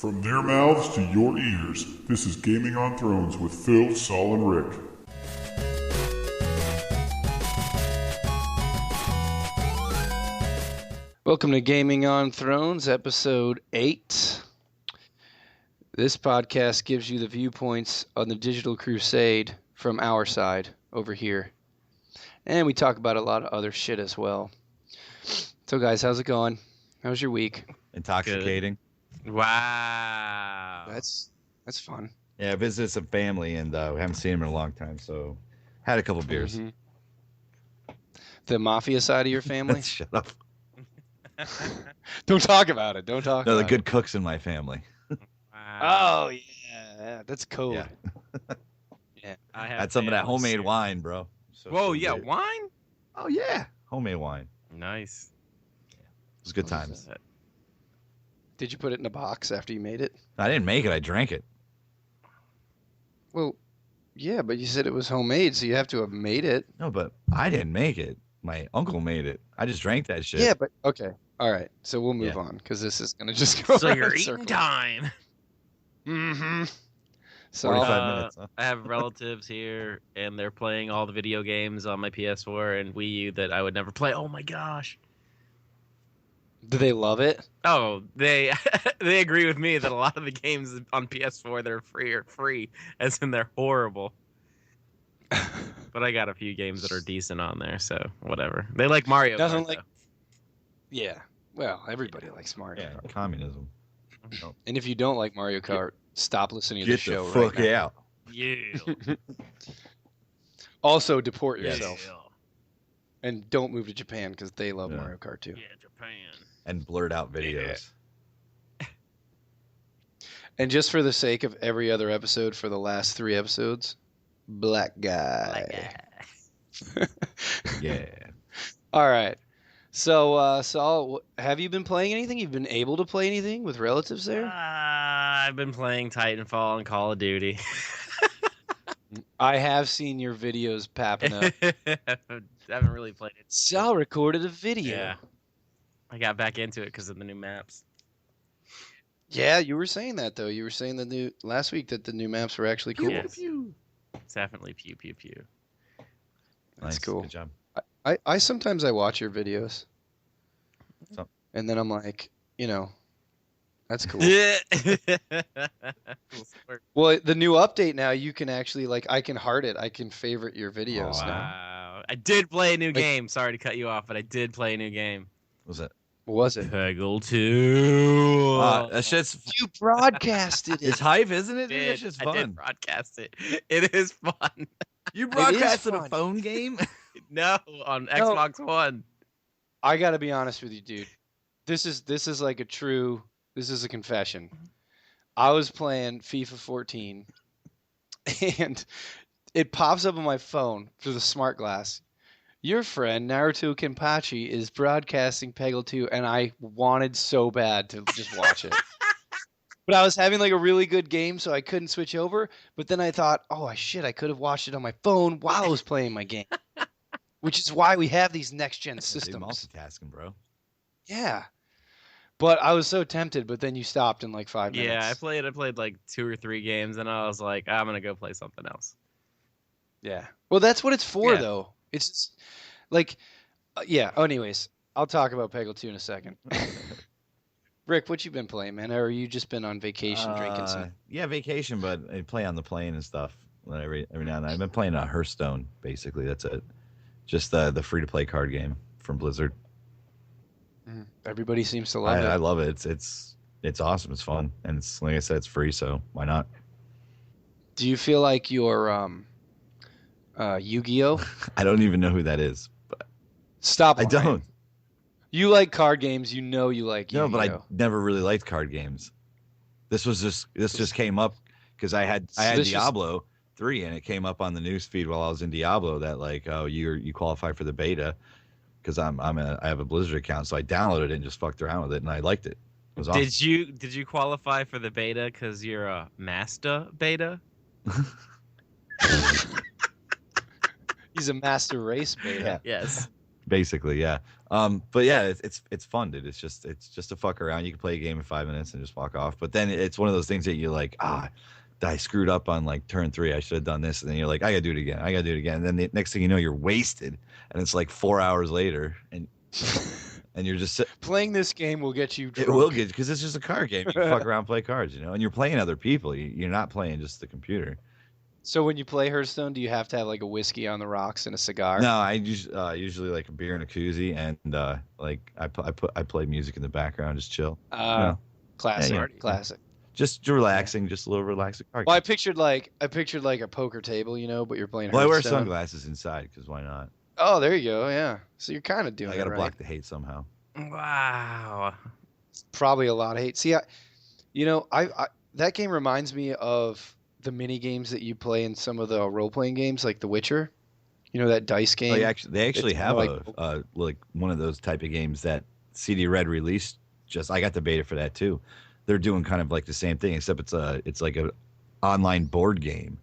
From their mouths to your ears, this is Gaming on Thrones with Phil, Saul, and Rick. Welcome to Gaming on Thrones, episode 8. This podcast gives you the viewpoints on the digital crusade from our side over here. And we talk about a lot of other shit as well. So guys, how's it going? How's your week? Intoxicating. Good. Wow. That's fun. Yeah, I visited some family and we haven't seen them in a long time, so had a couple beers. Mm-hmm. The mafia side of your family? Shut up. Don't talk about it. Don't talk No, about the it. good cooks in my family. Oh, yeah. That's code. Yeah. Yeah. I Had some of that homemade wine, bro. Whoa, yeah, great. wine? Oh, yeah. Homemade wine. Nice. It was good times. Did you put it in a box after you made it? I didn't make it. I drank it. Well, yeah, but you said it was homemade, so you have to have made it. No, but I didn't make it. My uncle made it. I just drank that shit. Yeah, but okay. All right. So we'll move on because this is going to just go So around you're in eating circles. time. Mm-hmm. So 45 minutes. Huh? I have relatives here, and they're playing all the video games on my PS4 and Wii U that I would never play. Oh my gosh. do they love it? Oh, they they agree with me that a lot of the games on PS4 that are free are free, as in they're horrible. But I got a few games that are decent on there, so whatever. They like Mario Doesn't Kart, like- though. Yeah. Well, everybody likes Mario Yeah, Kart. communism. No. And if you don't like Mario Kart, stop listening to the Get show the fuck right now. out. Yeah. Also, deport Yes. yourself. And don't move to Japan because they love Yeah. Mario Kart too. Yeah, Japan. And blurred out videos. And just for the sake of every other episode for the last 3 episodes, black guy. Yeah. All right. So, Saul, have you been playing anything? You've been able to play anything with relatives there? I've been playing Titanfall and Call of Duty. I have seen your videos popping up. I haven't really played it. Sal recorded a video. Yeah. I got back into it because of the new maps. Yeah, you were saying that though. You were saying last week that the new maps were actually cool. Yes. It's definitely pew pew pew. That's Nice. cool. Good job. I sometimes I watch your videos, So- and then I'm like, that's cool. Cool sport. Well, the new update now, you can actually I can heart it. I can favorite your videos Oh, now. Wow. I did play a new Like- game. Sorry to cut you off, but I did play a new game. What was it? What was it? Peggle 2. That shit's You broadcasted it's it. hype, isn't it? Dude? That shit's I did fun. broadcast it. It is fun. You broadcasted a fun. phone game? No, on Xbox One. I got to be honest with you, dude. This is like a true. This is a confession. I was playing FIFA 14, and it pops up on my phone through the smart glass. Your friend Naruto Kenpachi is broadcasting Peggle 2, and I wanted so bad to just watch it. But I was having a really good game, so I couldn't switch over. But then I thought, oh shit, I could have watched it on my phone while I was playing my game. Which is why we have these next-gen Dude, systems. multitasking, bro. Yeah. But I was so tempted, but then you stopped in 5 minutes. Yeah, I played like 2 or 3 games, and I was like, I'm gonna go play something else. Yeah. Well, that's what it's for, Yeah. though. It's just, yeah. Oh, anyways, I'll talk about Peggle 2 in a second. Rick, what you been playing, man? Or you just been on vacation drinking some? Yeah, vacation, but I play on the plane and stuff every now and then. I've been playing Hearthstone, basically. That's it. Just the free-to-play card game from Blizzard. Everybody seems to love I it. love it. It's awesome. It's fun, and it's like I said, it's free, so why not? Do you feel like you're Yu-Gi-Oh? I don't even know who that is. But Stop I lying. don't. You like card games. You know you like No, Yu-Gi-Oh. but I never really liked card games. This just came up because I had this Diablo 3, and it came up on the news feed while I was in Diablo that you qualify for the beta because I have a Blizzard account, so I downloaded it and just fucked around with it, and I liked it. It was awesome. Did you qualify for the beta because you're a master beta? He's a master race beta. Yeah. Yes. Basically, yeah. But yeah, it's fun, dude. It's just to fuck around. You can play a game in 5 minutes and just walk off. But then it's one of those things that you're like, I screwed up on like turn 3. I should have done this. And then you're like, I gotta do it again. I gotta do it again. And then the next thing you know, you're wasted. And it's like 4 hours later, and you're just Playing this game will get you drunk. It will get, because it's just a card game. You can fuck around, play cards, and you're playing other people. You're not playing just the computer. So when you play Hearthstone, do you have to have like a whiskey on the rocks and a cigar? No, I usually like a beer and a koozie, and like I play music in the background, just chill. Classic, Yeah. classic. Just relaxing, just a little relaxing. Well, I pictured like a poker table, but you're playing. Well, I wear Hearthstone. sunglasses inside, because why not? Oh, there you go. Yeah. So you're kind of doing. I gotta it right. block the hate somehow. Wow. It's probably a lot of hate. See, I that game reminds me of the mini games that you play in some of the role playing games, like The Witcher. That dice game. They actually have like like one of those type of games that CD Red released. I got the beta for that too. They're doing kind of like the same thing, except it's like a online board game,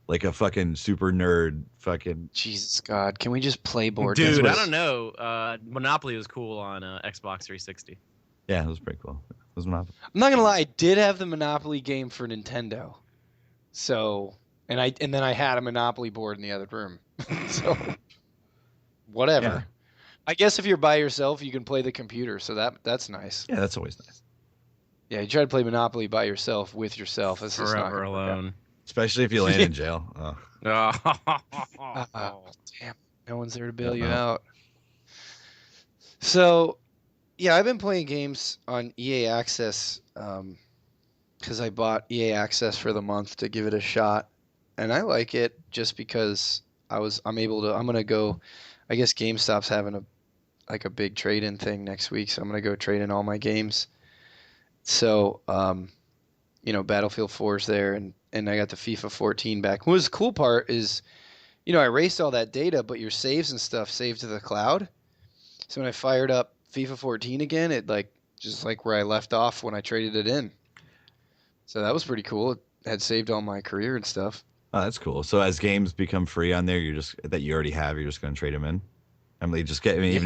like a fucking super nerd fucking. Jesus God, can we just play board Dude, games? I don't know. Monopoly was cool on Xbox 360. Yeah, it was pretty cool. It was Monopoly. I'm not gonna lie, I did have the Monopoly game for Nintendo. So, and then I had a Monopoly board in the other room. So, whatever. Yeah. I guess if you're by yourself, you can play the computer. So that's nice. Yeah, that's always nice. Yeah, you try to play Monopoly by yourself with yourself. It's just not Forever gonna work out. alone. Especially if you land in jail. Oh. Damn, no one's there to bail you Uh-oh. out. So, yeah, I've been playing games on EA Access because I bought EA Access for the month to give it a shot, and I like it just because I'm gonna go. I guess GameStop's having a big trade-in thing next week, so I'm gonna go trade in all my games. So, Battlefield 4's there, and I got the FIFA 14 back. What was the cool part is, I erased all that data, but your saves and stuff saved to the cloud. So when I fired up FIFA 14 again, it just like where I left off when I traded it in. So that was pretty cool. It had saved all my career and stuff. Oh, that's cool. So as games become free on there, you're just going to trade them in. Even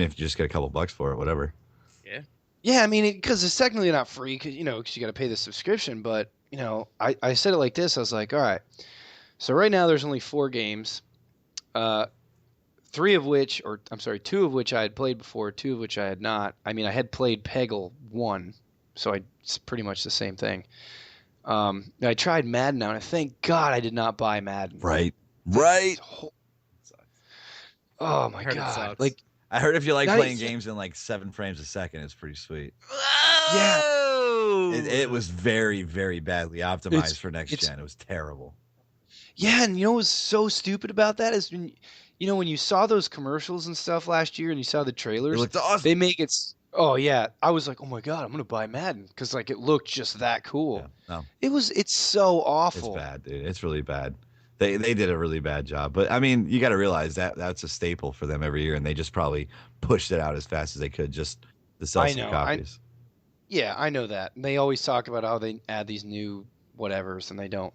if you just get a couple bucks for it, whatever. Yeah, I mean, because it's technically not free, because you got to pay the subscription. But I said it like this. I was like, all right. So right now there's only 4 games, 2 of which I had played before, 2 of which I had not. I mean, I had played Peggle 1, so it's pretty much the same thing. I tried Madden now, and thank God I did not buy Madden. Right. Oh my Heard it God! sucks. Like, I heard if you like Not playing even- games in like 7 frames a second, it's pretty sweet. Yeah. It was very, very badly optimized It's- for next gen. It was terrible. yeah, and what was so stupid about that is when you saw those commercials and stuff last year, and you saw the It trailers, looked awesome. they make it. Oh yeah, I was like, oh my God, I'm gonna buy Madden because it looked just that cool. Yeah, no, It's so it's awful. bad, dude. It's really bad. They did a really bad job. But I mean, you got to realize that's a staple for them every year, and they just probably pushed it out as fast as they could just to sell some copies. Yeah, I know that. And they always talk about how they add these new whatevers, and they don't.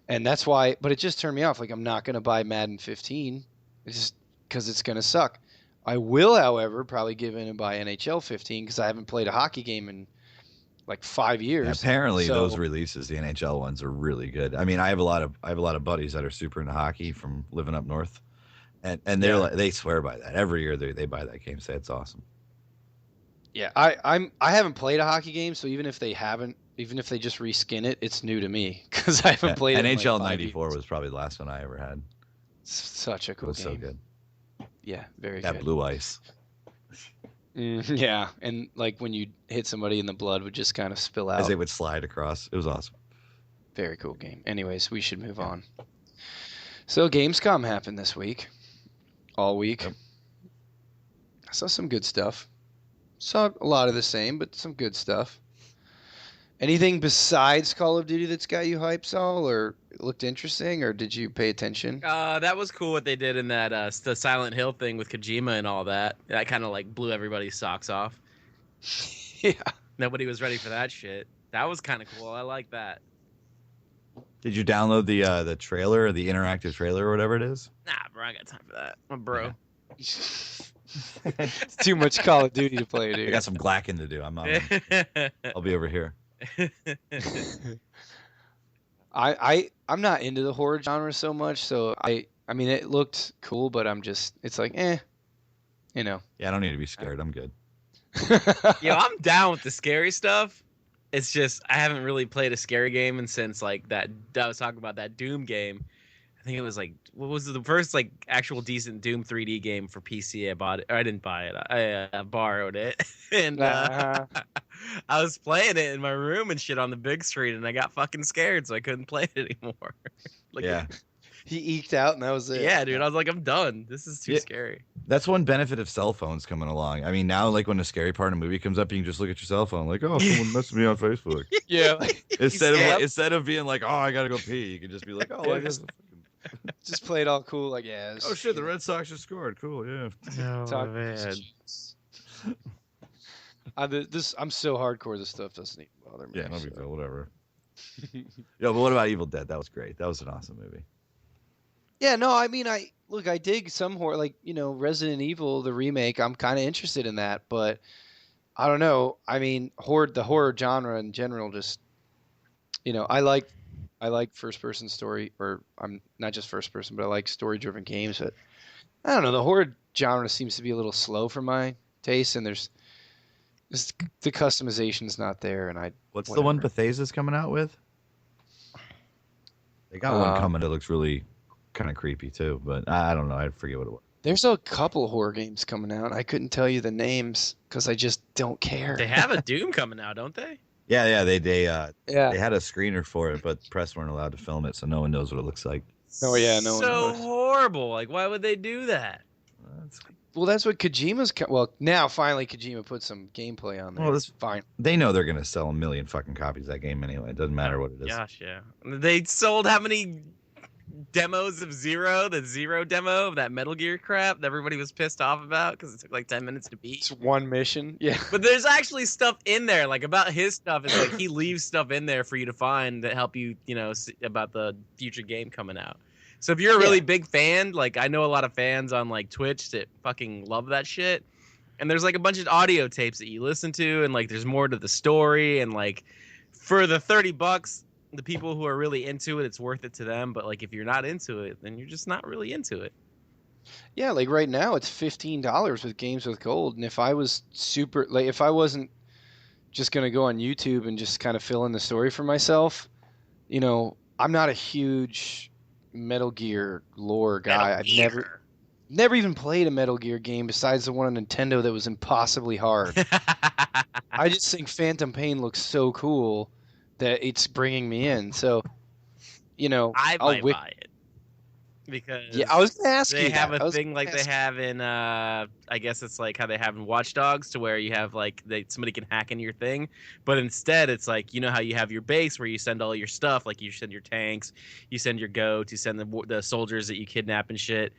And that's why. But it just turned me off. Like, I'm not gonna buy Madden 15, just because it's gonna suck. I will, however, probably give in and buy NHL 15 because I haven't played a hockey game in like 5 years. Yeah, apparently, So- those releases, the NHL ones, are really good. I mean, I have a lot of buddies that are super into hockey from living up north, and they swear by that. Every year they buy that game, say it's awesome. Yeah, I haven't played a hockey game, so even if they just reskin it, it's new to me because I haven't played it. NHL in like 5 '94 years. was probably the last one I ever had. Such a It cool was game. so good. Yeah, very That good. blue ice. Yeah, and like when you hit somebody and the blood would just kind of spill out. As they would slide across. It was awesome. Very cool game. Anyways, we should move on. So Gamescom happened this week. All week. Yep. I saw some good stuff. Saw a lot of the same, but some good stuff. Anything besides Call of Duty that's got you hyped, Saul, or looked interesting, or did you pay attention? That was cool what they did in that the Silent Hill thing with Kojima and all that. That kind of like blew everybody's socks off. Yeah. Nobody was ready for that shit. That was kind of cool. I like that. Did you download the trailer, or the interactive trailer, or whatever it is? Nah, bro, I got time for that. I'm a bro. It's too much Call of Duty to play, I dude. got some glacking to do. I'll be over here. I'm not into the horror genre so much, so I mean it looked cool, but it's like you know. Yeah, I don't need to be scared. I'm good. Yo, I'm down with the scary stuff. It's just I haven't really played a scary game and since like that I was talking about that Doom game. I think it was like what was the first like actual decent Doom 3D game for PC I bought it. Or I didn't buy it. I borrowed it. And I was playing it in my room and shit on the big screen and I got fucking scared so I couldn't play it anymore. Like, yeah. He eked out and that was it. Yeah, dude. I was like, I'm done. This is too scary. That's one benefit of cell phones coming along. I mean, now, like, when a scary part of a movie comes up, you can just look at your cell phone, like, oh, someone messaged me on Facebook. Yeah. Instead of being like, oh, I gotta go pee, you can just be like, oh, I guess. Just play it all cool, like yeah. Oh shit, the Red Sox just scored. Cool, yeah. Oh, man. I'm so hardcore. This stuff doesn't even bother me. Yeah, no big deal, whatever. Yo, but what about Evil Dead? That was great. That was an awesome movie. Yeah, no, I mean, I dig some horror, like Resident Evil, the remake. I'm kind of interested in that, but I don't know. I mean, the horror genre in general, just I like first person story, or I'm not just first person, but I like story driven games. But I don't know, the horror genre seems to be a little slow for my taste, and there's the customization's not there, and What's the one Bethesda's coming out with? They got one coming that looks really kind of creepy too, but I don't know. I forget what it was. There's a couple horror games coming out. I couldn't tell you the names because I just don't care. They have a Doom coming out, don't they? Yeah. They had a screener for it, but press weren't allowed to film it, so no one knows what it looks like. Oh yeah, no one so knows. horrible. Like, why would they do that? Well, that's what Kojima's. Well, now finally Kojima put some gameplay on there. Well, that's fine. They know they're gonna sell 1 million fucking copies of that game anyway. It doesn't matter what it is. Gosh, yeah. They sold how many demos of Zero? The Zero demo of that Metal Gear crap that everybody was pissed off about because it took like 10 minutes to beat. It's one mission. Yeah. But there's actually stuff in there, like about his stuff. It's like he leaves stuff in there for you to find that help you, see about the future game coming out. So if you're a really big fan, like I know a lot of fans on like Twitch that fucking love that shit. And there's like a bunch of audio tapes that you listen to, and like there's more to the story, and like for the $30, the people who are really into it, it's worth it to them. But like if you're not into it, then you're just not really into it. Yeah, like right now it's $15 with Games with Gold, and if I was if I wasn't just gonna go on YouTube and just kind of fill in the story for myself, I'm not a huge Metal Gear lore guy. I've never even played a Metal Gear game besides the one on Nintendo that was impossibly hard. I just think Phantom Pain looks so cool that it's bringing me in. So, I might buy it because I was gonna ask they you. They have a thing like they have in I guess it's like how they have in Watch Dogs, to where you have like somebody can hack into your thing, but instead it's like how you have your base where you send all your stuff, like you send your tanks, you send your goats, you send the soldiers that you kidnap and shit.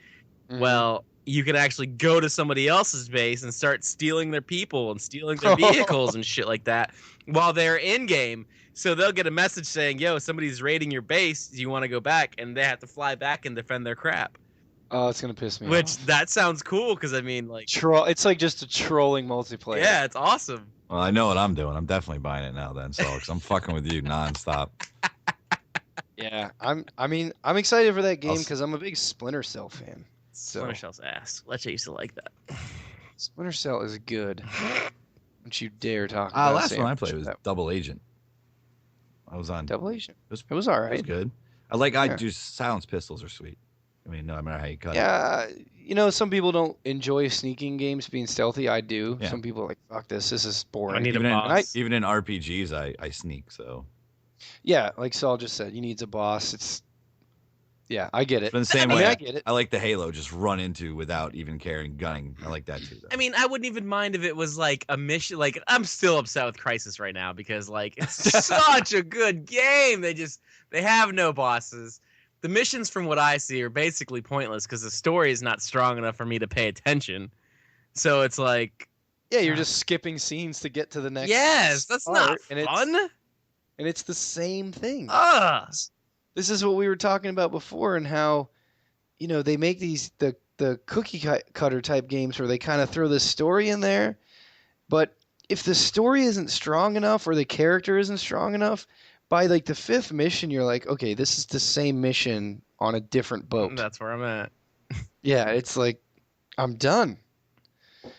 Mm-hmm. Well, you can actually go to somebody else's base and start stealing their people and stealing their vehicles and shit like that while they're in game. So they'll get a message saying, yo, somebody's raiding your base. Do you want to go back? And they have to fly back and defend their crap. Oh, it's going to piss me off. That sounds cool because, I mean, like... It's like just a trolling multiplayer. Yeah, it's awesome. Well, I know what I'm doing. I'm definitely buying it now then, so because I'm fucking with you nonstop. Yeah, I'm excited for that game because I'm a big Splinter Cell fan. Splinter Cell's ass. Lecce used to like that. Splinter Cell is good. Don't you dare talk about it. Last one I played was Double Agent. I was on Double Agent. It was all right. It was good. I do silence pistols are sweet. I mean, no matter how you cut it. Yeah, some people don't enjoy sneaking games, being stealthy. I do. Yeah. Some people are like, fuck this. This is boring. I need a boss. Even in RPGs, I sneak, so. Yeah, like Saul just said, you need a boss. Yeah, I get it. But in the same way, I get it. I like the Halo, just run into without even caring, gunning. I like that too. Though. I mean, I wouldn't even mind if it was like a mission. Like, I'm still upset with Crysis right now because like it's such a good game. They have no bosses. The missions, from what I see, are basically pointless because the story is not strong enough for me to pay attention. So it's like, yeah, you're just skipping scenes to get to the next. Yes, that's not fun. And it's the same thing. Ugh. This is what we were talking about before, and how, they make the the cutter type games where they kind of throw this story in there, but if the story isn't strong enough or the character isn't strong enough, by like the fifth mission, you're like, okay, this is the same mission on a different boat. That's where I'm at. Yeah, it's like I'm done.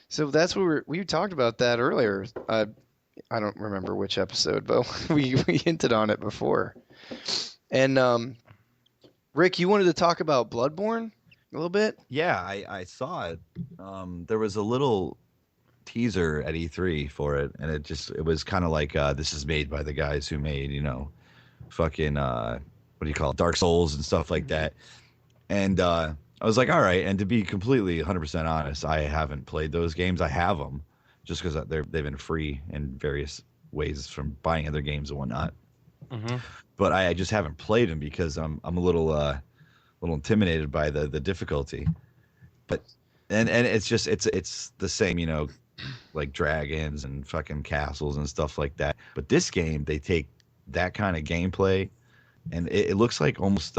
So that's what we talked about that earlier. I don't remember which episode, but we hinted on it before. And Rick, you wanted to talk about Bloodborne a little bit? Yeah, I saw it. There was a little teaser at E3 for it, and it was kind of like this is made by the guys who made fucking what do you call it, Dark Souls and stuff like that. And I was like, all right. And to be completely 100% honest, I haven't played those games. I have them just because they've been free in various ways from buying other games and whatnot. Mm-hmm. But I just haven't played them because I'm a little intimidated by the difficulty. But and it's just it's the same, like dragons and fucking castles and stuff like that. But this game, they take that kind of gameplay, and it looks like almost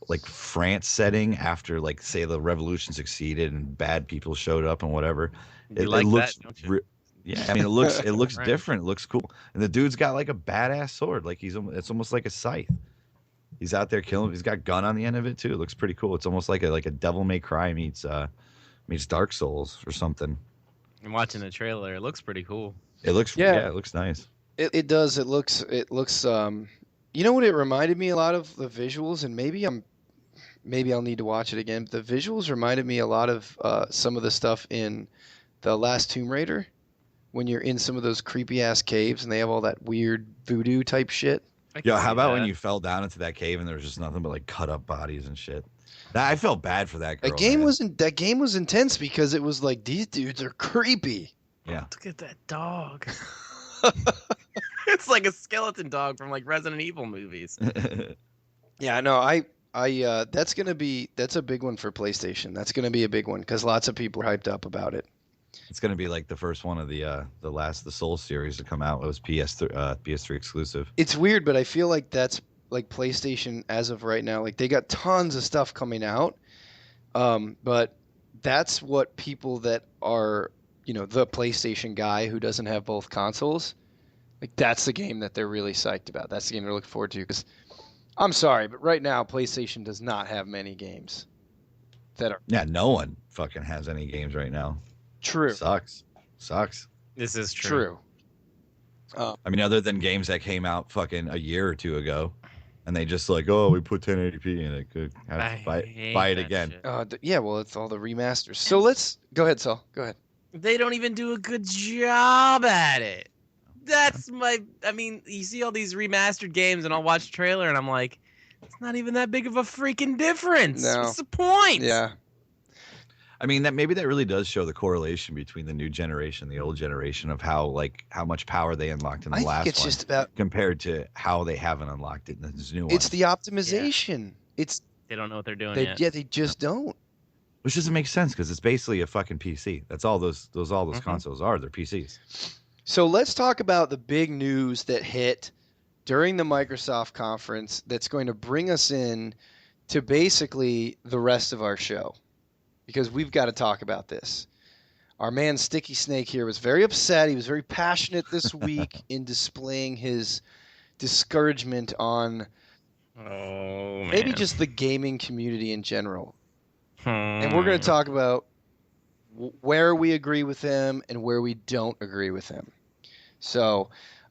like France setting after, like, say the revolution succeeded and bad people showed up and whatever. You like it looks that, don't you? yeah, I mean, it looks Right. different. It looks cool, and the dude's got like a badass sword, like it's almost like a scythe. He's out there killing. He's got a gun on the end of it too. It looks pretty cool. It's almost like a Devil May Cry meets Dark Souls or something. I'm watching the trailer. It looks pretty cool. It looks Yeah. it looks nice. It does. It looks. You know what it reminded me a lot of, the visuals, and maybe I'll need to watch it again. The visuals reminded me a lot of some of the stuff in the last Tomb Raider, when you're in some of those creepy ass caves and they have all that weird voodoo type shit. I can Yo, how see about when that. you fell down into that cave and there was just nothing but like cut up bodies and shit? I felt bad for that girl. That game was intense because it was like, these dudes are creepy. Yeah. Look at that dog. It's like a skeleton dog from like Resident Evil movies. Yeah, no, I that's a big one for PlayStation. That's gonna be a big one because lots of people are hyped up about it. It's gonna be like the first one of the Soul series to come out. It was PS3 exclusive. It's weird, but I feel like that's like PlayStation as of right now. Like they got tons of stuff coming out, but that's what people that are, the PlayStation guy who doesn't have both consoles, like that's the game that they're really psyched about. That's the game they're looking forward to. Because I'm sorry, but right now PlayStation does not have many games that are Yeah, no one fucking has any games right now. true. Sucks. This is true. True. I mean, other than games that came out fucking a year or two ago, and they just like, oh, we put 1080p in it. Good. Have I to buy hate it that again. shit. Yeah, well, it's all the remasters. So let's go ahead, Saul. Go ahead. They don't even do a good job at it. I mean, you see all these remastered games and I'll watch the trailer and I'm like, it's not even that big of a freaking difference. No. What's the point? Yeah. I mean, that really does show the correlation between the new generation and the old generation of how much power they unlocked in the I last think it's one just about compared to how they haven't unlocked it in this new one. it's the optimization. It's They don't know what they're doing they yet. yeah, they just don't. Which doesn't make sense because it's basically a fucking PC. That's all those Mhm. consoles are. They're PCs. So let's talk about the big news that hit during the Microsoft conference that's going to bring us in to basically the rest of our show, because we've got to talk about this. Our man Sticky Snake here was very upset. He was very passionate this week in displaying his discouragement on Oh man. maybe just the gaming community in general. And Hmm. we're going to talk about where we agree with him and where we don't agree with him. So,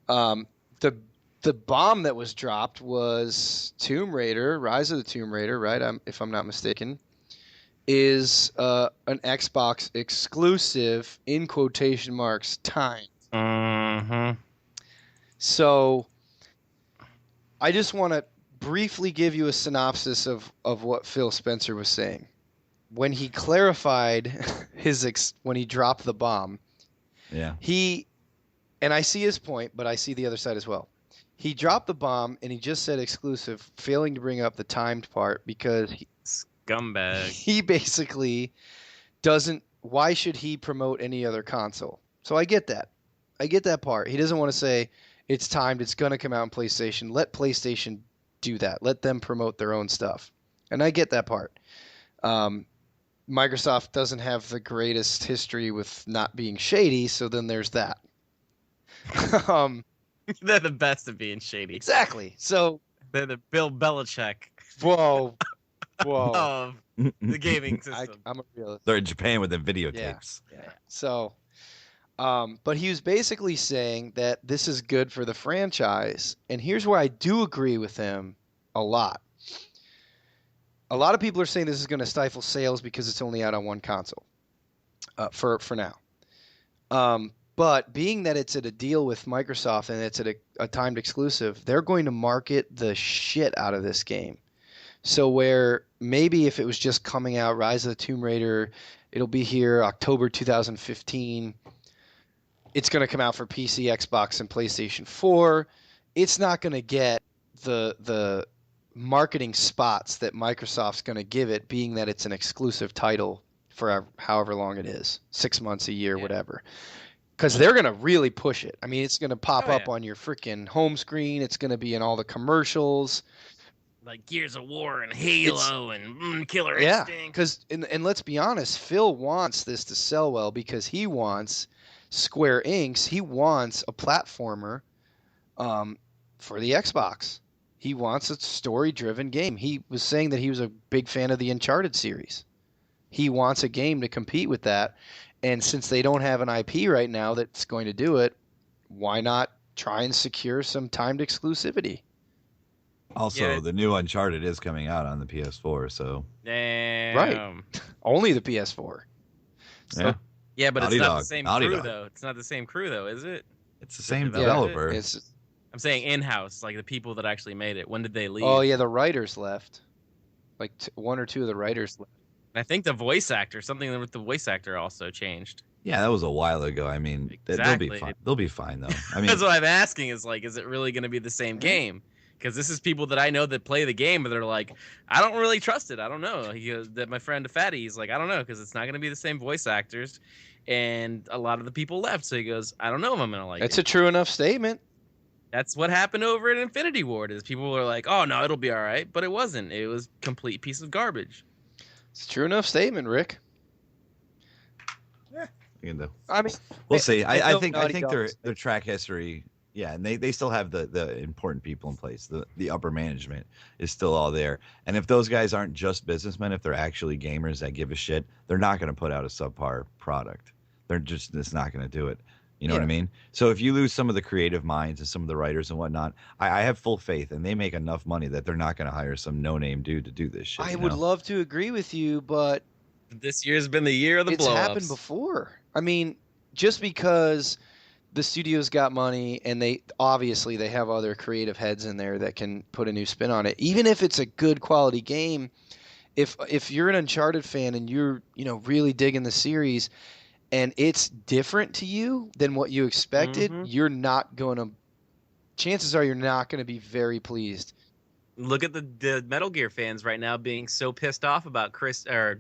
the bomb that was dropped was Tomb Raider, Rise of the Tomb Raider, right? If I'm not mistaken, is an Xbox exclusive, in quotation marks, time. Mhm. So, I just want to briefly give you a synopsis of what Phil Spencer was saying. When he clarified when he dropped the bomb, Yeah. and I see his point, but I see the other side as well. He dropped the bomb and he just said exclusive, failing to bring up the timed part because Scumbag. he basically doesn't. Why should he promote any other console? So I get that. I get that part. He doesn't want to say it's timed, it's going to come out on PlayStation. Let PlayStation do that. Let them promote their own stuff. And I get that part. Microsoft doesn't have the greatest history with not being shady, so then there's that. um, They're the best at being shady. exactly. So, They're the Bill Belichick whoa, of the gaming system. I'm a realist. They're in Japan with the videotapes. Yeah. So, but he was basically saying that this is good for the franchise, and here's where I do agree with him a lot. A lot of people are saying this is going to stifle sales because it's only out on one console, for now. But being that it's at a deal with Microsoft and it's at a timed exclusive, they're going to market the shit out of this game. So where maybe if it was just coming out, Rise of the Tomb Raider, it'll be here October 2015. It's going to come out for PC, Xbox, and PlayStation 4. It's not going to get the marketing spots that Microsoft's going to give it, being that it's an exclusive title for however long it is, 6 months, a year, whatever. Because they're going to really push it. I mean, it's going to pop up on your freaking home screen. It's going to be in all the commercials. Like Gears of War and Halo and Killer Instinct. Because, and let's be honest, Phil wants this to sell well because he wants Square Enix. He wants a platformer for the Xbox. He wants a story-driven game. He was saying that he was a big fan of the Uncharted series. He wants a game to compete with that. And since they don't have an IP right now that's going to do it, why not try and secure some timed exclusivity? Also, the new Uncharted is coming out on the PS4, so damn. Right. Only the PS4. So, yeah, but Naughty it's not Dog. the same Naughty crew Dog. though. It's not the same crew though, is it? It's the same developer. developer. I'm saying in-house, like the people that actually made it. When did they leave? Oh yeah, the writers left. Like one or two of the writers left. I think the voice actor, something with the voice actor also changed. Yeah, that was a while ago. I mean, Exactly. they'll be fine. They'll be fine though. I mean, That's what I'm asking. Is like, is it really going to be the same game? Because this is people that I know that play the game, but they're like, I don't really trust it. I don't know. He goes, that my friend Fatty, he's like, I don't know, because it's not going to be the same voice actors, and a lot of the people left. So he goes, I don't know if I'm going to like it. It's a true enough statement. That's what happened over at Infinity Ward. Is people were like, oh no, it'll be all right, but it wasn't. It was a complete piece of garbage. It's a true enough statement, Rick. you know, I mean, we'll see. I think Naughty their track history. Yeah, and they still have the important people in place. The upper management is still all there. And if those guys aren't just businessmen, if they're actually gamers that give a shit, they're not going to put out a subpar product. It's not going to do it. You know what I mean? So if you lose some of the creative minds and some of the writers and whatnot, I have full faith, and they make enough money that they're not going to hire some no-name dude to do this shit. I would love to agree with you, but this year's been the year of the blow-ups. It's happened before. I mean, just because the studio's got money and they have other creative heads in there that can put a new spin on it. Even if it's a good quality game, if you're an Uncharted fan and you're, really digging the series and it's different to you than what you expected, chances are you're not going to be very pleased. Look at the Metal Gear fans right now being so pissed off about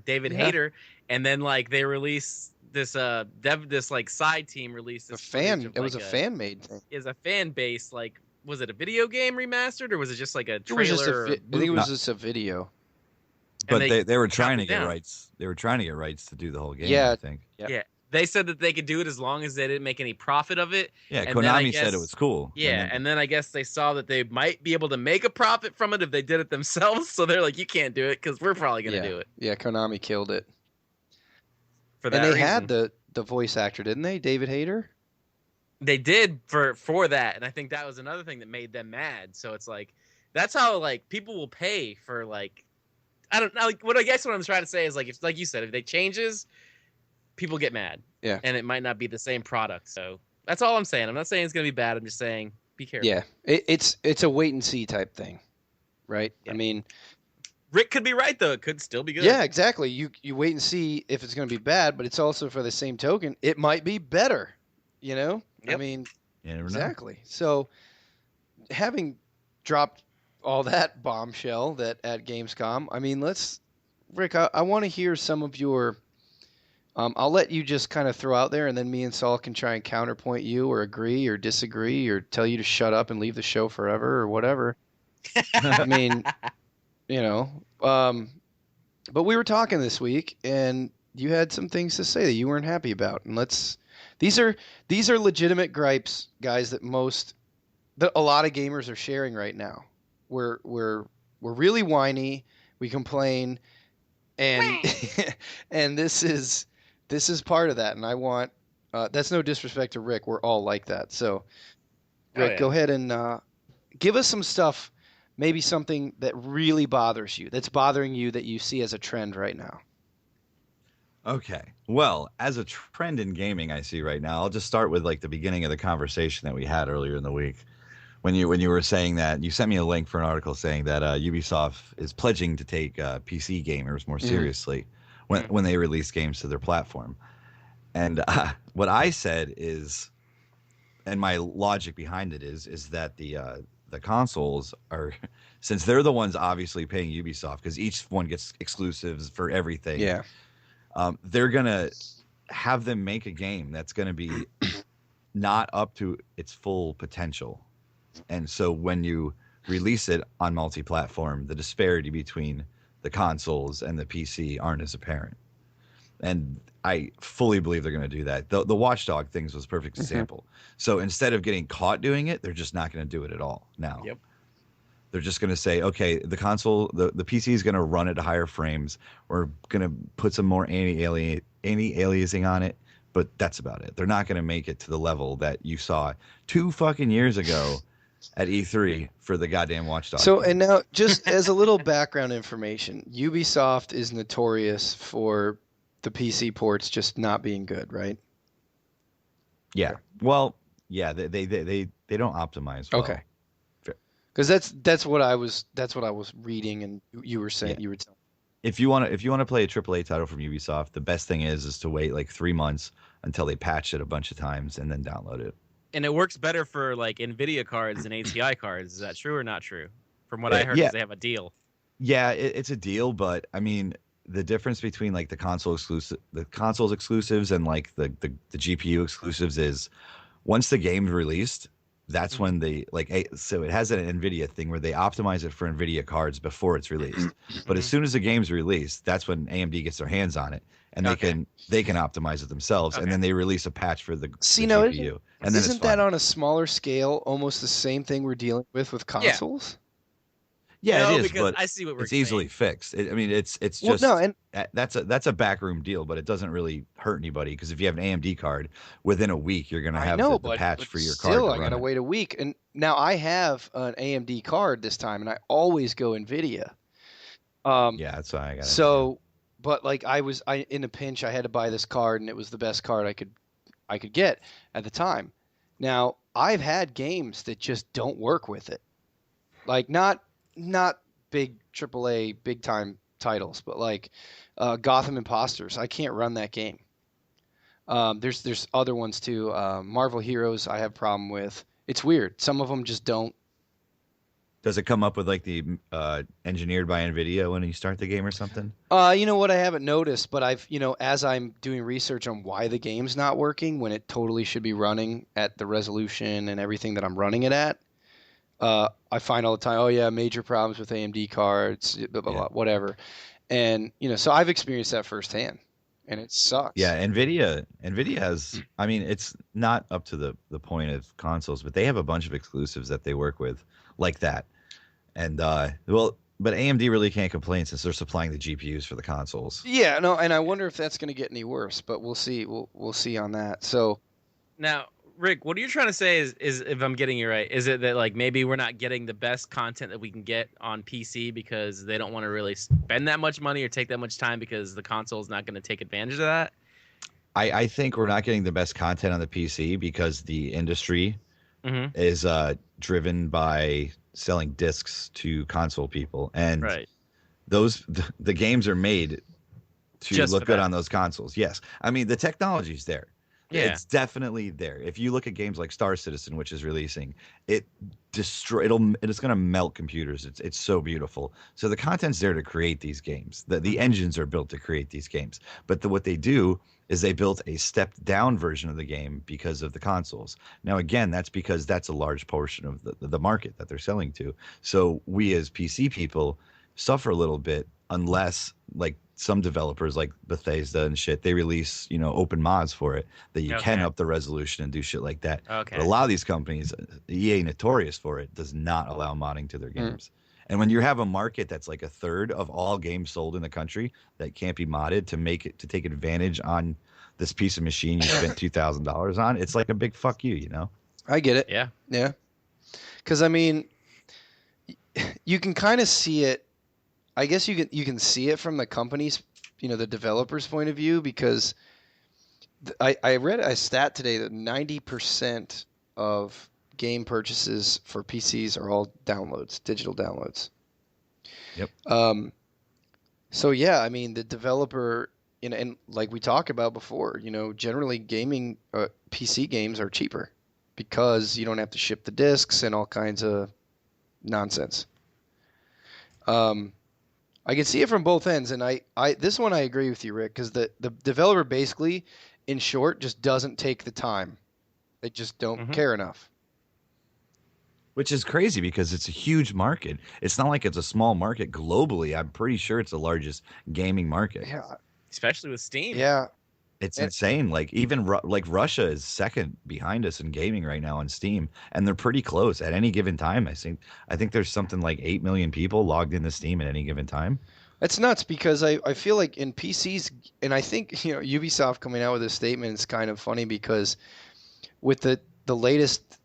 David Hayter, and then like they release this side team released this It was a fan made thing. Is a fan base, like, was it a video game remastered or was it just like a trailer? I think it was just a video. But they were trying to get rights. They were trying to get rights to do the whole game. Yeah, I think. Yeah. They said that they could do it as long as they didn't make any profit of it. Yeah, Konami said it was cool. Yeah, and then I guess they saw that they might be able to make a profit from it if they did it themselves. So they're like, you can't do it because we're probably going to do it. Yeah, Konami killed it. For that and they reason. had the voice actor, didn't they? David Hayter? They did for that, and I think that was another thing that made them mad. So it's like, that's how like people will pay for like, I don't know. Like, what I'm trying to say is like, if like you said, if they changes, people get mad. Yeah. And it might not be the same product. So that's all I'm saying. I'm not saying it's gonna be bad. I'm just saying be careful. Yeah. It's a wait and see type thing, right? Yeah. I mean, Rick could be right though. It could still be good. Yeah, exactly. You wait and see if it's going to be bad, but it's also for the same token, it might be better. Yep. I mean, exactly. So, having dropped all that bombshell at Gamescom, I mean, Rick, I want to hear some of your. I'll let you just kind of throw out there, and then me and Saul can try and counterpoint you, or agree, or disagree, or tell you to shut up and leave the show forever, or whatever. I mean. But we were talking this week, and you had some things to say that you weren't happy about. And these are legitimate gripes, guys, that a lot of gamers are sharing right now. We're really whiny. We complain, and and this is part of that. And I want that's no disrespect to Rick. We're all like that. So Rick, go ahead and give us some stuff, maybe something that really bothers you, that's bothering you, that you see as a trend right now. Okay. Well, as a trend in gaming I see right now, I'll just start with like the beginning of the conversation that we had earlier in the week. When you were saying that, you sent me a link for an article saying that Ubisoft is pledging to take PC gamers more seriously when they release games to their platform. And what I said is, and my logic behind it is that the consoles are, since they're the ones obviously paying Ubisoft because each one gets exclusives for everything. Yeah. They're gonna have them make a game that's gonna be not up to its full potential. And so when you release it on multi-platform, the disparity between the consoles and the PC aren't as apparent. And I fully believe they're going to do that. The Watchdog things was a perfect example. So instead of getting caught doing it, they're just not going to do it at all now. Yep. They're just going to say, okay, the console, the PC is going to run at higher frames. We're going to put some more anti-aliasing on it, but that's about it. They're not going to make it to the level that you saw 2 fucking years ago at E3 for the goddamn Watchdog. So, and now, just as a little background information, Ubisoft is notorious for the PC ports just not being good, right? Yeah. Well, yeah, they don't optimize well. Okay. Because that's what I was reading, and you were saying you were telling. If you want to play a AAA title from Ubisoft, the best thing is to wait like 3 months until they patch it a bunch of times and then download it. And it works better for like NVIDIA cards than ATI cards. Is that true or not true? From what I heard, is they have a deal. Yeah, it's a deal, but I mean, the difference between like the console's exclusives and like the GPU exclusives is once the game's released, that's when they so it has an NVIDIA thing where they optimize it for NVIDIA cards before it's released. But as soon as the game's released, that's when AMD gets their hands on it and they can optimize it themselves, and then they release a patch for the GPU. And then isn't that on a smaller scale almost the same thing we're dealing with consoles? Yeah, it is, because but I see what we're it's easily saying. fixed. I mean, it's Well, just no, and that's a backroom deal, but it doesn't really hurt anybody because if you have an AMD card, within a week you're gonna have the patch for your card. Still, I gotta wait a week, and now I have an AMD card this time, and I always go NVIDIA. Yeah, that's why I got it. So, but like I in a pinch, I had to buy this card, and it was the best card I could get at the time. Now I've had games that just don't work with it, like not big AAA big time titles, but like Gotham Imposters. I can't run that game. There's other ones too. Marvel Heroes I have problem with. It's weird. Some of them just don't. Does it come up with like the engineered by NVIDIA when you start the game or something? You know what? I haven't noticed, but as I'm doing research on why the game's not working when it totally should be running at the resolution and everything that I'm running it at, I find all the time, oh yeah, major problems with AMD cards, blah, blah, blah, whatever. And, so I've experienced that firsthand, and it sucks. Yeah, NVIDIA has, I mean, it's not up to the point of consoles, but they have a bunch of exclusives that they work with like that. And, but AMD really can't complain since they're supplying the GPUs for the consoles. Yeah, no, and I wonder if that's going to get any worse, but we'll see. We'll see on that. So now, Rick, what are you trying to say is if I'm getting you right, is it that like maybe we're not getting the best content that we can get on PC because they don't want to really spend that much money or take that much time because the console is not going to take advantage of that? I think we're not getting the best content on the PC because the industry is driven by selling discs to console people, and the games are made to just look good on those consoles. Yes, I mean the technology's there. Yeah. It's definitely there. If you look at games like Star Citizen, which is releasing, it's going to melt computers. It's so beautiful. So the content's there to create these games. The engines are built to create these games. But what they do is they built a stepped down version of the game because of the consoles. Now, again, that's because that's a large portion of the market that they're selling to. So we as PC people suffer a little bit unless like some developers like Bethesda and shit, they release, open mods for it that you can Okay. up the resolution and do shit like that. Okay. But a lot of these companies, EA notorious for it, does not allow modding to their Mm. games. And when you have a market that's like a third of all games sold in the country that can't be modded to take advantage on this piece of machine you spent $2,000 on, it's like a big fuck you, I get it. Yeah. Yeah. Because I mean, you can kind of see it. I guess you can see it from the company's, the developer's point of view, because I read a stat today that 90% of game purchases for PCs are all downloads, digital downloads. Yep. So yeah, I mean the developer, and like we talked about before, generally gaming PC games are cheaper because you don't have to ship the discs and all kinds of nonsense. I can see it from both ends, and I this one I agree with you, Rick, because the developer basically, in short, just doesn't take the time. They just don't care enough. Which is crazy because it's a huge market. It's not like it's a small market globally. I'm pretty sure it's the largest gaming market. Yeah, Especially with Steam. yeah. It's insane. Like even like Russia is second behind us in gaming right now on Steam, and they're pretty close at any given time. I think there's something like 8 million people logged into Steam at any given time. That's nuts because I feel like in PCs, and I think Ubisoft coming out with this statement is kind of funny because with the latest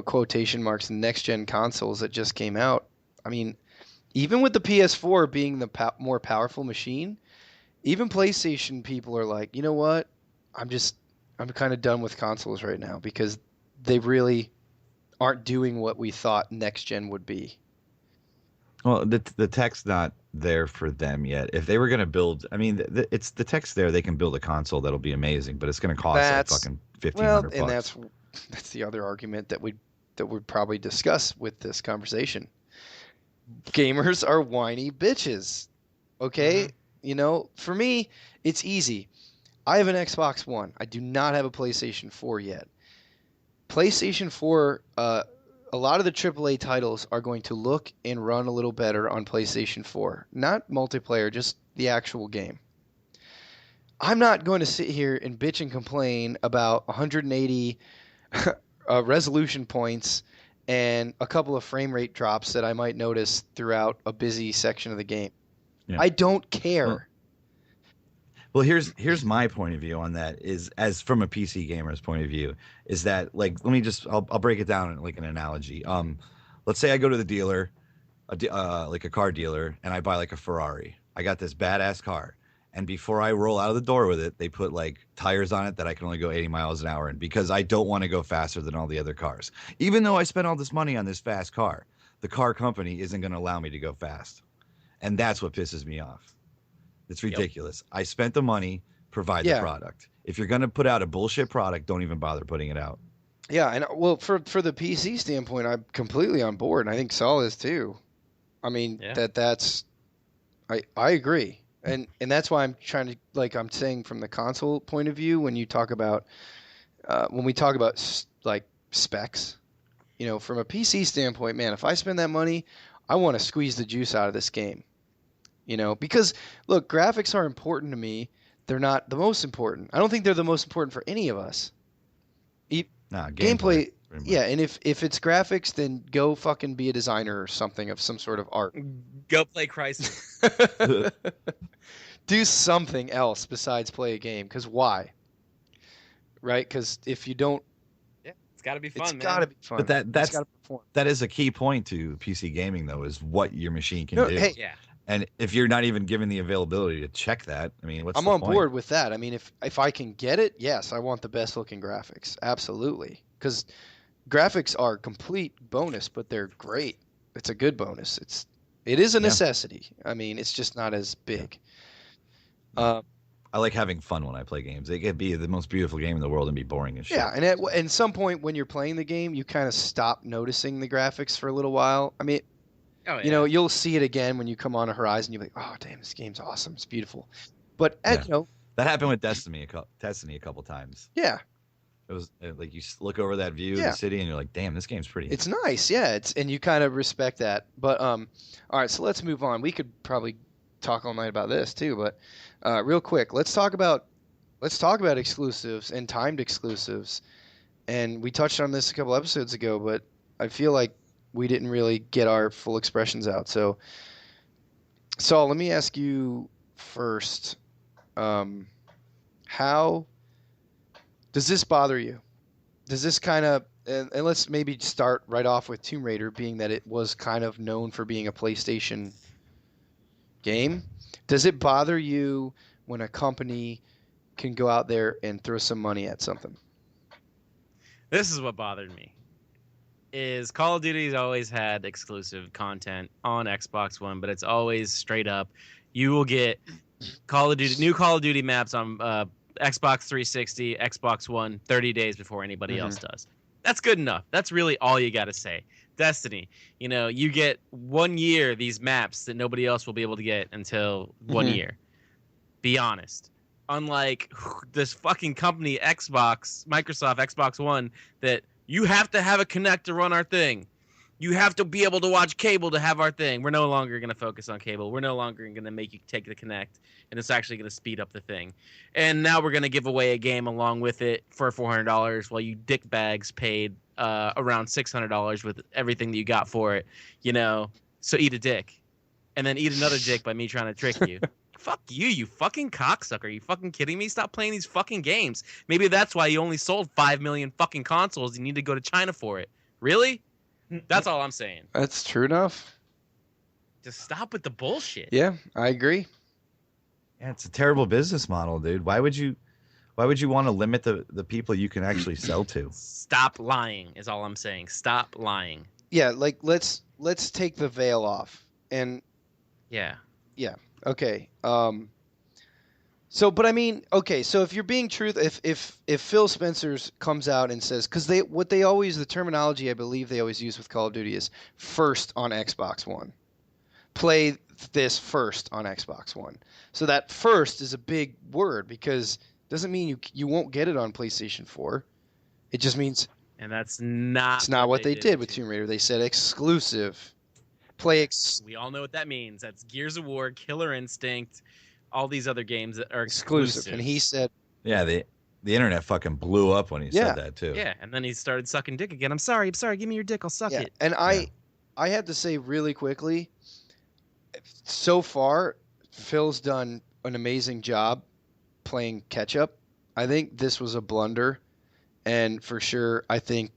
quotation marks next gen consoles that just came out, I mean, even with the PS4 being the more powerful machine, even PlayStation people are like, you know what? I'm kind of done with consoles right now because they really aren't doing what we thought next gen would be. Well, the tech's not there for them yet. If they were going to build, I mean, it's the tech's there. They can build a console that'll be amazing, but it's going to cost like fucking $1,500. And that's the other argument that we'd probably discuss with this conversation. Gamers are whiny bitches. Okay? For me, it's easy. I have an Xbox One. I do not have a PlayStation 4 yet. PlayStation 4, a lot of the AAA titles are going to look and run a little better on PlayStation 4. Not multiplayer, just the actual game. I'm not going to sit here and bitch and complain about 180 resolution points and a couple of frame rate drops that I might notice throughout a busy section of the game. Yeah. I don't care. Well, here's my point of view on that is as from a PC gamer's point of view is that like I'll break it down in like an analogy. Let's say I go to the dealer, like a car dealer, and I buy like a Ferrari. I got this badass car, and before I roll out of the door with it, they put like tires on it that I can only go 80 miles an hour in because I don't want to go faster than all the other cars. Even though I spent all this money on this fast car, the car company isn't going to allow me to go fast, and that's what pisses me off. It's ridiculous. Yep. I spent the money, provide the product. If you're going to put out a bullshit product, don't even bother putting it out. Yeah, and well, for the PC standpoint, I'm completely on board, and I think Saul is too. I mean, that's I agree. And that's why I'm trying to, like I'm saying from the console point of view, when you talk about when we talk about like specs, from a PC standpoint, man, if I spend that money, I want to squeeze the juice out of this game. Because look, graphics are important to me. They're not the most important. I don't think they're the most important for any of us. Gameplay, yeah. And if it's graphics, then go fucking be a designer or something of some sort of art. Go play Crisis. Do something else besides play a game. Because why? Right? Because if you don't, it's got to be fun. It's got to be fun. But that is a key point to PC gaming, though, is what your machine can do. Hey, and if you're not even given the availability to check that, I mean, what's I'm the on point? board with that. I mean, if I can get it, yes, I want the best looking graphics. Absolutely. Because graphics are a complete bonus, but they're great. It's a good bonus. It is a necessity. I mean, it's just not as big. I like having fun when I play games. It could be the most beautiful game in the world and be boring as shit. Yeah, and at some point when you're playing the game, you kind of stop noticing the graphics for a little while. I mean, you'll see it again when you come on a Horizon. You're like, oh, damn, this game's awesome. It's beautiful. But, that happened with Destiny a couple times. Yeah. It was like you look over that view of the city and you're like, damn, this game's pretty. It's nice, yeah. And you kind of respect that. But, all right, so let's move on. We could probably talk all night about this too, but real quick, let's talk about exclusives and timed exclusives. And we touched on this a couple episodes ago, but I feel like we didn't really get our full expressions out. So, Saul, let me ask you first. How does this bother you? Does this kind of, and let's maybe start right off with Tomb Raider, being that it was kind of known for being a PlayStation game. Does it bother you when a company can go out there and throw some money at something? This is what bothered me. Is Call of Duty's always had exclusive content on Xbox One, but it's always straight up. You will get new Call of Duty maps on Xbox 360, Xbox One 30 days before anybody else does. That's good enough. That's really all you got to say. Destiny, you get 1 year these maps that nobody else will be able to get until 1 year. Be honest. Unlike this fucking company, Microsoft Xbox One, that you have to have a Kinect to run our thing. You have to be able to watch cable to have our thing. We're no longer going to focus on cable. We're no longer going to make you take the Kinect, and it's actually going to speed up the thing. And now we're going to give away a game along with it for $400 while you dickbags paid around $600 with everything that you got for it. So eat a dick. And then eat another dick by me trying to trick you. Fuck you, you fucking cocksucker. Are you fucking kidding me? Stop playing these fucking games. Maybe that's why you only sold 5 million fucking consoles. You need to go to China for it. Really? That's all I'm saying. That's true enough. Just stop with the bullshit. Yeah, I agree. Yeah, it's a terrible business model, dude. Why would you want to limit the people you can actually sell to? Stop lying is all I'm saying. Stop lying. Yeah, like let's take the veil off. And yeah. Okay. So, but I mean, okay. So if you're being if Phil Spencer's comes out and says, because the terminology I believe they always use with Call of Duty is first on Xbox One. Play this first on Xbox One. So that first is a big word because it doesn't mean you won't get it on PlayStation 4. It just means. And that's not. It's not what they did with Tomb Raider. They said exclusive. We all know what that means. That's Gears of War, Killer Instinct, all these other games that are exclusive. And he said, yeah, the internet fucking blew up when he said that too. Yeah, and then he started sucking dick again. I'm sorry. Give me your dick. I'll suck it. And I have to say really quickly, so far, Phil's done an amazing job playing catch up. I think this was a blunder, and for sure, I think.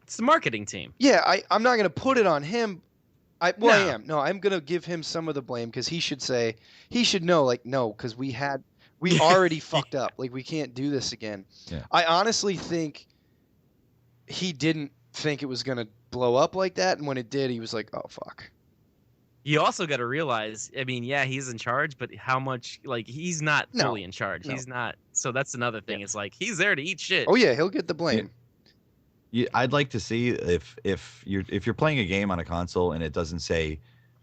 It's the marketing team. Yeah, I'm not going to put it on him. I am. No, I'm going to give him some of the blame because he should know, like, no, because we already fucked up. Like, we can't do this again. Yeah. I honestly think he didn't think it was going to blow up like that. And when it did, he was like, oh, fuck. You also got to realize, I mean, yeah, he's in charge, but how much, like, he's not fully in charge. No. He's not. So that's another thing. It's like, he's there to eat shit. Oh, yeah, he'll get the blame. Yeah, I'd like to see if you're playing a game on a console and it doesn't say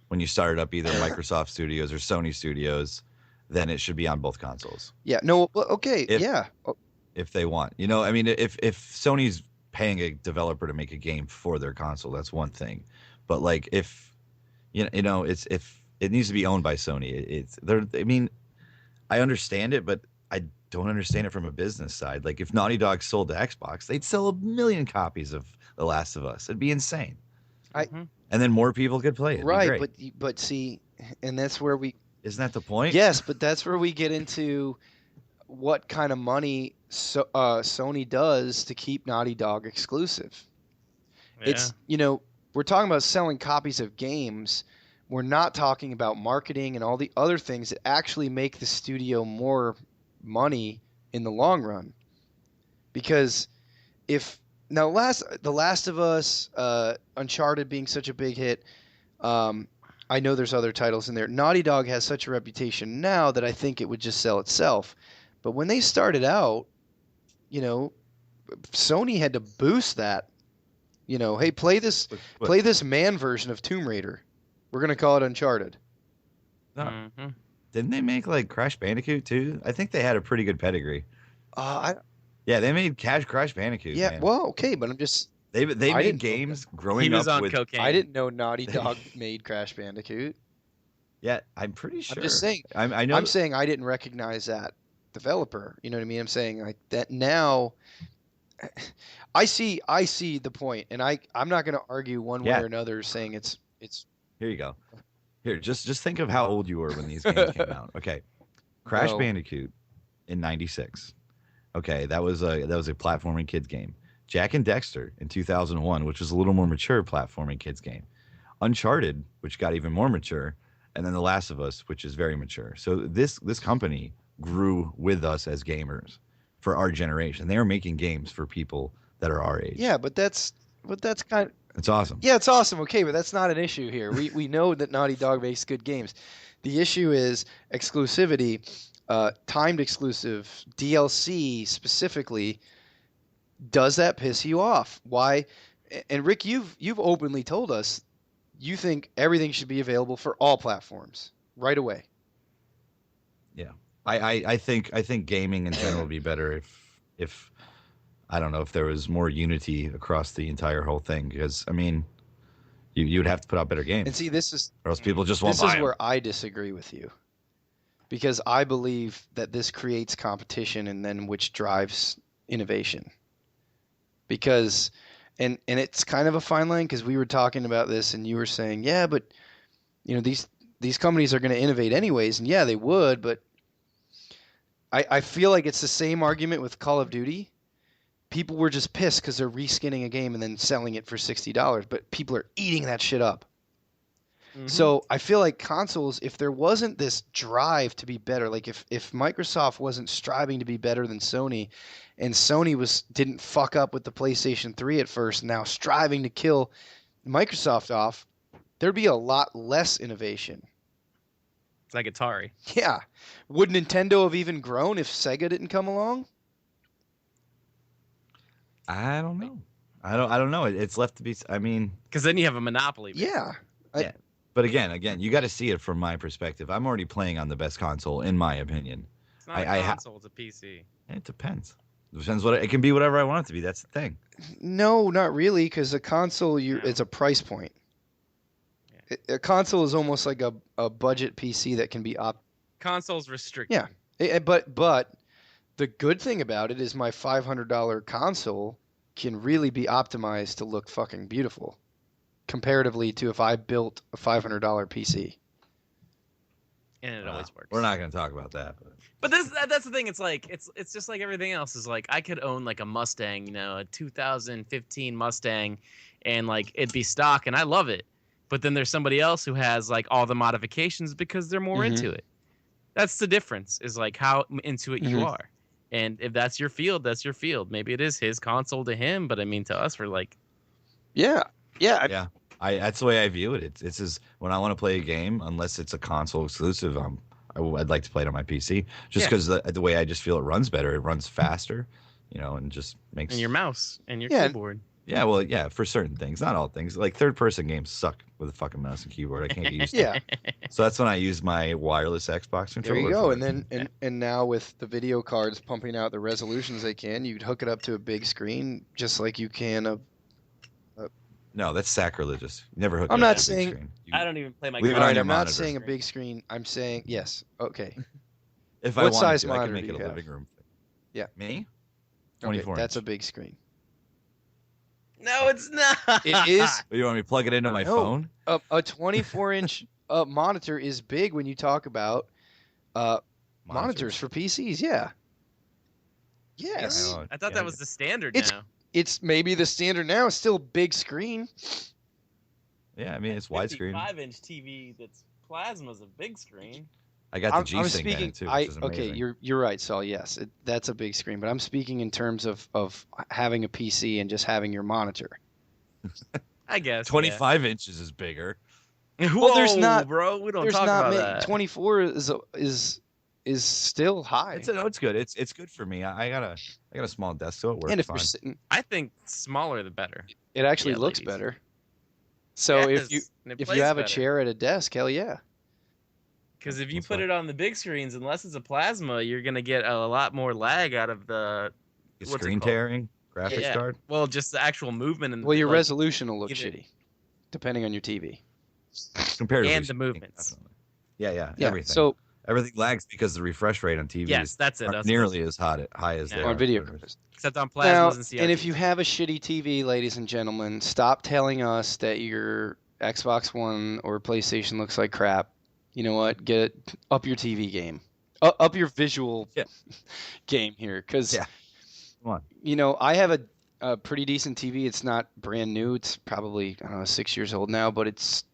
when you start it up either Microsoft Studios or Sony Studios, then it should be on both consoles. Yeah. No. Okay. If they want, I mean, if Sony's paying a developer to make a game for their console, that's one thing. But like if it's if it needs to be owned by Sony, I mean, I understand it, but I don't understand it from a business side. Like if Naughty Dog sold to Xbox, they'd sell 1 million copies of The Last of Us. It'd be insane. And then more people could play it. Right, but see, and that's where isn't that the point? Yes, but that's where we get into what kind of money Sony does to keep Naughty Dog exclusive. Yeah. It's we're talking about selling copies of games. We're not talking about marketing and all the other things that actually make the studio more money in the long run. Because The Last of Us, Uncharted being such a big hit, I know there's other titles in there. Naughty Dog has such a reputation now that I think it would just sell itself. But when they started out, Sony had to boost that. Hey, play this man version of Tomb Raider. We're gonna call it Uncharted. No. Didn't they make like Crash Bandicoot too? I think they had a pretty good pedigree. Yeah, they made Crash Bandicoot. Yeah, man. Well, okay, but I'm just they made games growing up with cocaine. I didn't know Naughty Dog made Crash Bandicoot. Yeah, I'm pretty sure. I'm just saying. I know. I'm saying I didn't recognize that developer. You know what I mean? I'm saying like that now. I see the point, and I'm not going to argue one way Yeah. or another saying it's. Here you go. Here, just think of how old you were when these games came out. Okay, Crash No. Bandicoot in '96. Okay, that was a platforming kids game. Jack and Dexter in 2001, which was a little more mature platforming kids game. Uncharted, which got even more mature, and then The Last of Us, which is very mature. So this company grew with us as gamers for our generation. They were making games for people that are our age. Yeah, but that's kind of. It's awesome. Yeah, it's awesome. Okay, but that's not an issue here. We know that Naughty Dog makes good games. The issue is exclusivity, timed exclusive, DLC specifically. Does that piss you off? Why? And Rick, you've openly told us you think everything should be available for all platforms right away. Yeah, I think gaming in general would be better if I don't know if there was more unity across the entire whole thing, because I mean, you would have to put out better games. And see, or else people just won't buy this is them. where I disagree with you, because I believe that this creates competition and then which drives innovation. Because and it's kind of a fine line, because we were talking about this and you were saying, yeah, but you know these companies are going to innovate anyways, and yeah, they would, but I feel like it's the same argument with Call of Duty. People were just pissed because they're reskinning a game and then selling it for $60, but people are eating that shit up. Mhm. So I feel like consoles, if there wasn't this drive to be better, like if Microsoft wasn't striving to be better than Sony, and Sony didn't fuck up with the PlayStation 3 at first, now striving to kill Microsoft off, there'd be a lot less innovation. It's like Atari. Yeah. Would Nintendo have even grown if Sega didn't come along? I don't know. I don't know. It's left to be. I mean, Because then you have a monopoly. Yeah. yeah. But again, you got to see it from my perspective. I'm already playing on the best console, in my opinion. It's not a console, it's a PC. It depends. It depends it can be whatever I want it to be. That's the thing. No, not really, because a console, it's a price point. Yeah. A console is almost like a budget PC that can be Console's restricted. Yeah. But the good thing about it is my $500 console can really be optimized to look fucking beautiful, comparatively to if I built a $500 PC. And it always works. We're not going to talk about that. But that's the thing. It's like it's just like everything else. Is like I could own like a Mustang, you know, a 2015 Mustang, and like it'd be stock, and I love it. But then there's somebody else who has like all the modifications because they're more into it. That's the difference. Is like how into it you are. And if that's your field, that's your field. Maybe it is his console to him, but I mean to us, we're like, yeah. That's the way I view it. It's as when I want to play a game, unless it's a console exclusive, I'd like to play it on my PC, just because the way I just feel it runs better. It runs faster, you know, and just makes. And your mouse and your keyboard. Yeah, well, yeah, for certain things, not all things. Like third-person games suck with a fucking mouse and keyboard. I can't get used to. Yeah. So that's when I use my wireless Xbox controller. There you go. for And it. then and now with the video cards pumping out the resolutions they can, you'd hook it up to a big screen just like you can No, that's sacrilegious. Never hook. I'm it up not to a big saying- screen. I don't even play my. Leave it All on right, your I'm not monitor. saying a big screen. I'm saying yes. Okay. If What I wanted size to, I monitor could make do it you a have? living room. Yeah. Me? Okay, 24 that's a inch. big screen. No, it's not. It is. Oh, you want me to plug it into my No. phone? A 24-inch monitor is big when you talk about monitors for PCs. Yeah. Yes. know. I thought that was the standard It's- now. It's maybe the standard now. It's still a big screen. Yeah, I mean it's widescreen. 55-inch TV that's plasma's a big screen. I got the I'm G-Sync in speaking. it too, which is Okay, amazing. you're right, Saul. Yes, that's a big screen. But I'm speaking in terms of having a PC and just having your monitor. I guess. 25 inches is bigger. Yeah. Well, there's Whoa, not- bro. We don't There's talk not about many. that. 24 is still high. It's good. It's good for me. I got a small desk, so it works and if fine. you're sitting, I think smaller the better. it actually Yeah, looks ladies. better. So if Yes, and it you plays have a better. chair at a desk, hell yeah. Because if you That's put fine. it on the big screens, unless it's a plasma, you're gonna get a lot more lag out of the what's it Screen called? tearing, graphics Yeah. card. Well, just the actual movement and Well, your like, resolution will look either- shitty, depending on your TV. Comparatively And the speaking, movements. definitely. Yeah. Yeah. Everything. So Everything lags because the refresh rate on TV Yes, that's it. aren't That's nearly as high as they Yeah. are on video on- cards. except on Now, plasmas and CRTs. and if you have a shitty TV, ladies and gentlemen, stop telling us that your Xbox One or PlayStation looks like crap. You know what? Get up your TV game, up your visual Yeah. game here, because Yeah. Come on. you know I have a pretty decent TV. It's not brand new. It's probably, I don't know, 6 years old now, but it's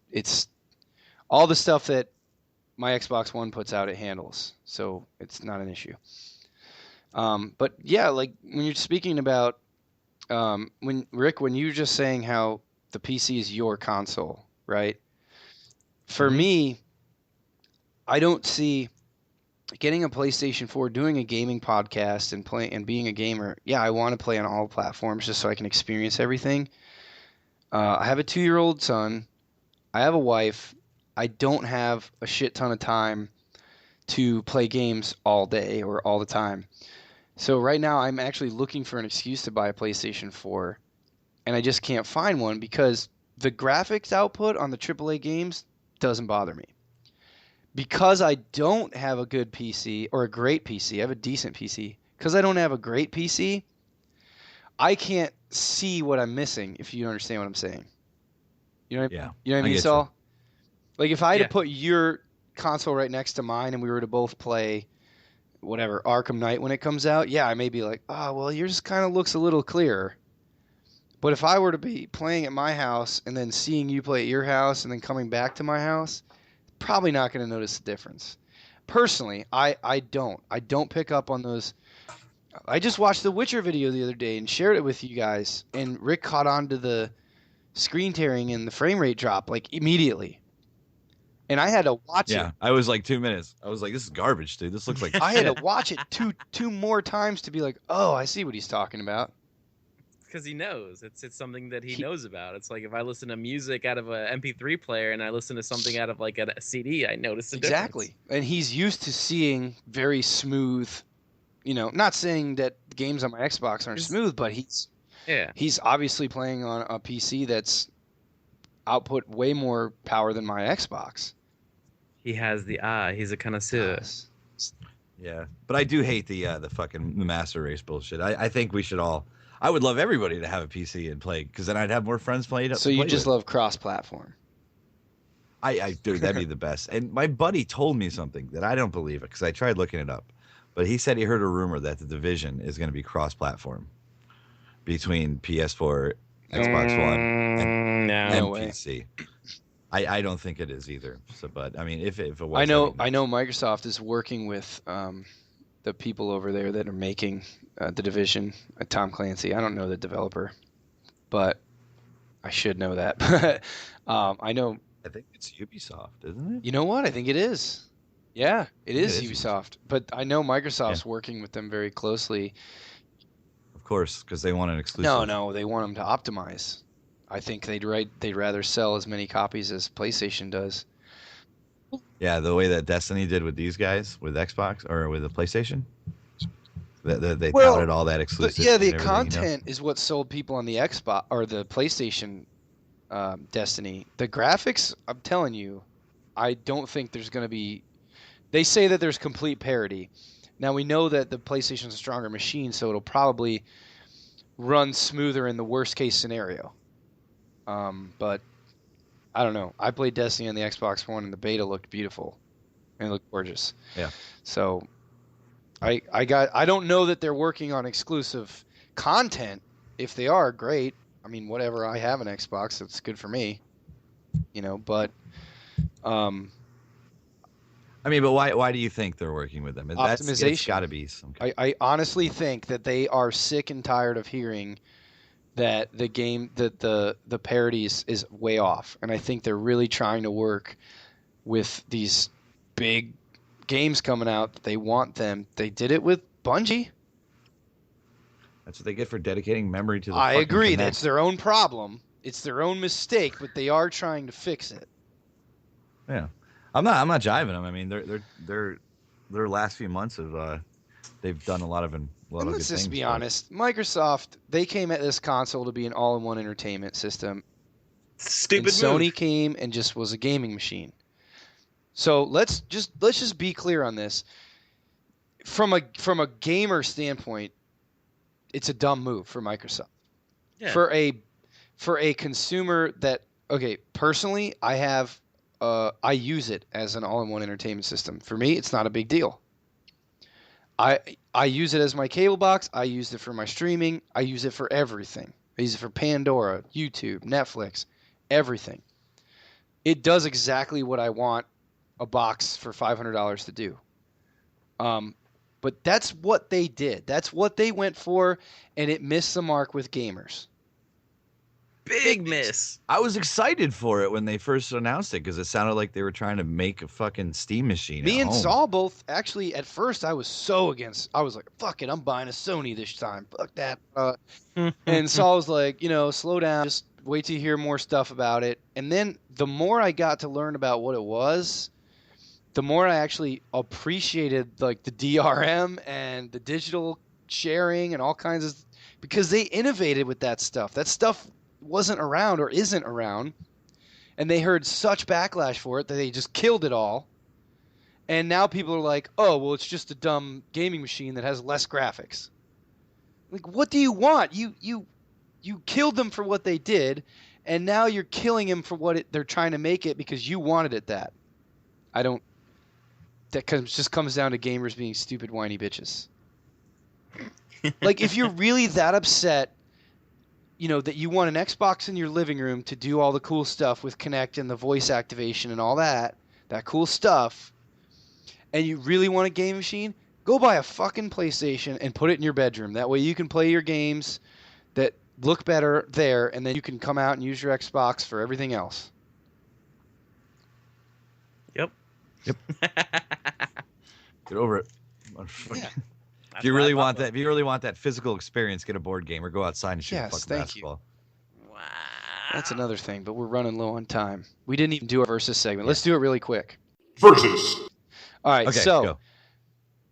all the stuff that my Xbox One puts out, it handles, so it's not an issue. But yeah, like when you're speaking about when you're just saying how the PC is your console, right? For Mhm. me, I don't see getting a PlayStation 4, doing a gaming podcast and being a gamer. Yeah, I want to play on all platforms just so I can experience everything. I have a 2-year-old son. I have a wife. I don't have a shit ton of time to play games all day or all the time. So right now I'm actually looking for an excuse to buy a PlayStation 4, and I just can't find one because the graphics output on the AAA games doesn't bother me. Because I don't have a good PC or a great PC, I have a decent PC. Because I don't have a great PC, I can't see what I'm missing, if you understand what I'm saying. You know what, Yeah. you know what I mean, get you. Saul? Like if I had Yeah. to put your console right next to mine and we were to both play whatever Arkham Knight when it comes out, yeah, I may be like, oh, well, yours kind of looks a little clearer. But if I were to be playing at my house and then seeing you play at your house and then coming back to my house, probably not going to notice the difference. Personally, I don't pick up on those. I just watched the Witcher video the other day and shared it with you guys, and Rick caught on to the screen tearing and the frame rate drop like immediately. And I had to watch Yeah. it. I was like 2 minutes. I was like, this is garbage, dude. This looks like I had to shit. watch it two more times to be like, oh, I see what he's talking about. because he knows it's something that he knows about. It's like if I listen to music out of a MP3 player and I listen to something out of like a CD, I notice the Exactly. difference. And he's used to seeing very smooth, you know, not saying that games on my Xbox aren't It's- smooth, but Yeah, he's obviously playing on a PC that's output way more power than my Xbox. he has the eye. He's a connoisseur. Does. Yeah. But I do hate the fucking master race bullshit. I think we should all. I would love everybody to have a PC and play, because then I'd have more friends playing. So you just love cross-platform. Dude, that'd be the best. And my buddy told me something that I don't believe it, because I tried looking it up, but he said he heard a rumor that the Division is going to be cross-platform between PS4, Xbox One, and No way. PC. I don't think it is either. So, but I mean, if it was, I know Microsoft is working with the people over there that are making the Division, Tom Clancy. I don't know the developer, but I should know that. I know. I think it's Ubisoft, isn't it? You know what? I think it is. Yeah, it is it is Ubisoft. But I know Microsoft's working with them very closely. Of course, because they want an exclusive. No, they want them to optimize. I think they'd rather sell as many copies as PlayStation does. Yeah, the way that Destiny did with these guys, with Xbox or with the PlayStation, they touted all that exclusive. The and everything, content is what sold people on the Xbox or the PlayStation Destiny. The graphics, I'm telling you, I don't think there's going to be. They say that there's complete parity. Now we know that the PlayStation's a stronger machine, so it'll probably run smoother in the worst case scenario. But I don't know. I played Destiny on the Xbox One, and the beta looked beautiful and it looked gorgeous. Yeah. So I don't know that they're working on exclusive content. If they are, great. I mean, whatever. I have an Xbox. It's good for me. You know, but I mean, but why do you think they're working with them? It's Optimization. got to be some. I honestly think that they are sick and tired of hearing that the game that the parity is way off, and I think they're really trying to work with these big games coming out. They want them. They did it with Bungie. That's what they get for dedicating memory to the. I fucking agree. Kinect. That's their own problem. It's their own mistake, but they are trying to fix it. Yeah, I'm not jiving them. I mean, their last few months of they've done a lot of And good let's things. just be but- honest. Microsoft, they came at this console to be an all-in-one entertainment system. Stupid And Sony move. came and just was a gaming machine. So let's just be clear on this. From a gamer standpoint, it's a dumb move for Microsoft. Yeah. For a consumer that, okay, personally, I use it as an all-in-one entertainment system. For me, it's not a big deal. I use it as my cable box. I use it for my streaming. I use it for everything. I use it for Pandora, YouTube, Netflix, everything. It does exactly what I want a box for $500 to do. But that's what they did. That's what they went for, and it missed the mark with gamers. Big miss. I was excited for it when they first announced it because it sounded like they were trying to make a fucking Steam machine. Me at and home. Saul both, actually, at first, I was so against. I was like, fuck it, I'm buying a Sony this time. Fuck that. And Saul was like, slow down. Just wait till you hear more stuff about it. And then the more I got to learn about what it was, the more I actually appreciated like the DRM and the digital sharing and all kinds of, because they innovated with that stuff. That stuff wasn't around or isn't around, and they heard such backlash for it that they just killed it all. And now people are like, oh, well, it's just a dumb gaming machine that has less graphics. Like, what do you want? You killed them for what they did, and now you're killing them for what they're trying to make it because you wanted it that. That just comes down to gamers being stupid, whiny bitches. Like, if you're really that upset, that you want an Xbox in your living room to do all the cool stuff with Kinect and the voice activation and all that cool stuff, and you really want a game machine, go buy a fucking PlayStation and put it in your bedroom. That way you can play your games that look better there, and then you can come out and use your Xbox for everything else. Yep. Get over it. Yeah. If you really want that physical experience, get a board game or go outside and shoot a fucking basketball. Wow. That's another thing, but we're running low on time. We didn't even do our versus segment. Let's do it really quick. Versus. All right, Okay, so go.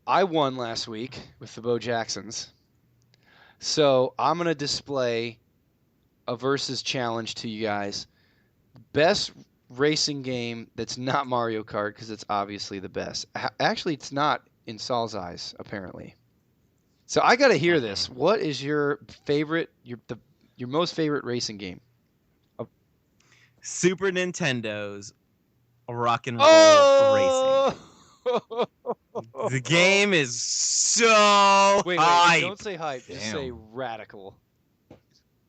I won last week with the Bo Jacksons. So I'm going to display a versus challenge to you guys. Best racing game that's not Mario Kart, because it's obviously the best. Actually, it's not in Saul's eyes, apparently. So I got to hear this. What is your favorite, your most favorite racing game? Super Nintendo's Rock and Roll Racing. The game is so Wait, hype. don't say hype. Just say radical.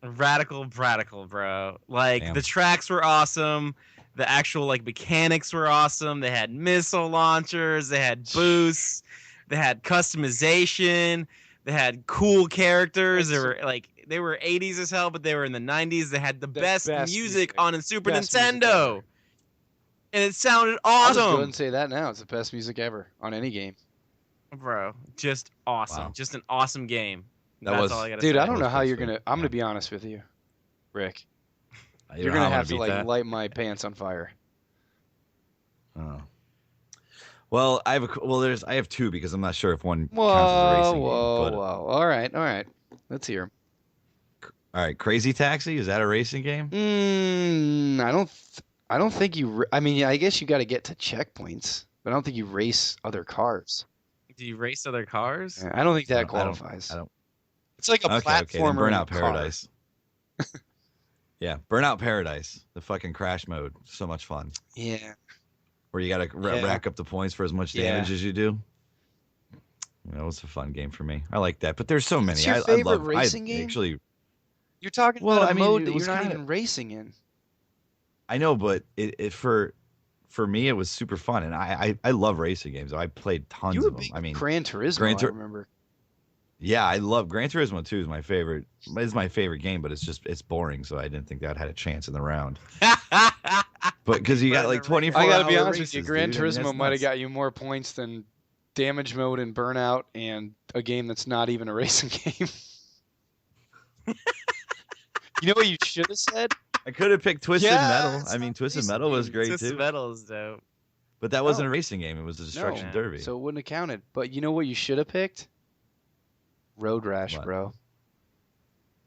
Radical, bro. Like, Damn. the tracks were awesome. The actual, mechanics were awesome. They had missile launchers. They had boosts. They had customization. They had cool characters. They were 80s as hell, but they were in the 90s. They had the best music on a Super Nintendo. And it sounded awesome. I'll just go ahead and say that now. It's the best music ever on any game. Bro, just awesome. Wow. Just an awesome game. That's all I gotta Dude, say. I don't know how you're going to... I'm going to be honest with you, Rick. You're going to have to, light my pants on fire. Oh. Well, I have two because I'm not sure if one counts as a racing game. Whoa. All right. Let's hear 'em. All right, Crazy Taxi, is that a racing game? I don't think you... I mean, I guess you got to get to checkpoints, but I don't think you race other cars. Do you race other cars? I don't think that qualifies. I don't. It's like a platformer. Okay, then Burnout in a car. Paradise. Yeah, Burnout Paradise, the fucking crash mode, so much fun. Yeah. Where you got to rack up the points for as much damage as you do. That was a fun game for me. I like that, but there's so many. What's your favorite racing game? Actually, you're talking about a mode it that was you're not kinda- even racing in. I know, but it for me it was super fun, and I love racing games. I played tons You were of them. big I mean, Gran Turismo, I remember. yeah, I love Gran Turismo 2 is my favorite. It's my favorite game, but it's boring, so I didn't think that had a chance in the round. But because you got 24 I got to be hour honest with you, races, Gran dude. I mean, Turismo that's might have nuts. got you more points than Damage Mode and Burnout and a game that's not even a racing game. You know what you should have said? I could have picked Twisted Yeah, Metal. it's I mean, not Twisted racing Metal was game. great Twisted too. Metal is dope. But that wasn't a racing game. It was a destruction No. derby. So it wouldn't have counted. But you know what you should have picked? Road Rash, What? bro.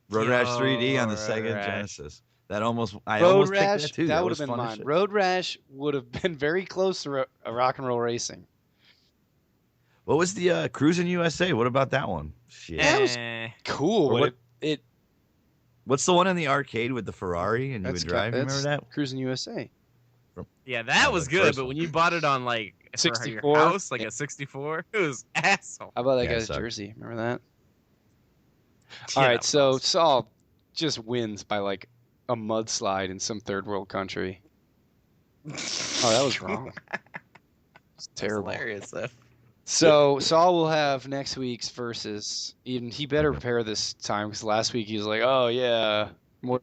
Road Rash 3D on the Yo, Sega Road Rash. Genesis. I almost Road picked Rash, that too. that would was have been fun as mine. shit. Road Rash would have been very close to Rock and Roll Racing. What was the Cruising USA? What about that one? Shit. That was cool. Or But what- it What's the one in the arcade with the Ferrari and you would that's drive? You remember that? Cruising USA. Yeah, that Oh, was the good, first but one. when you bought it on like for 64? your house, like Yeah. a 64, it was asshole. How about that Yeah, it guy's sucked. jersey? Remember that? Yeah, All that right, was so awesome. Saul just wins by like a mudslide in some third world country. Oh, that was wrong. It's That's terrible. hilarious though. So Saul will have next week's versus. Even he better prepare this time because last week he was like, "Oh yeah, more."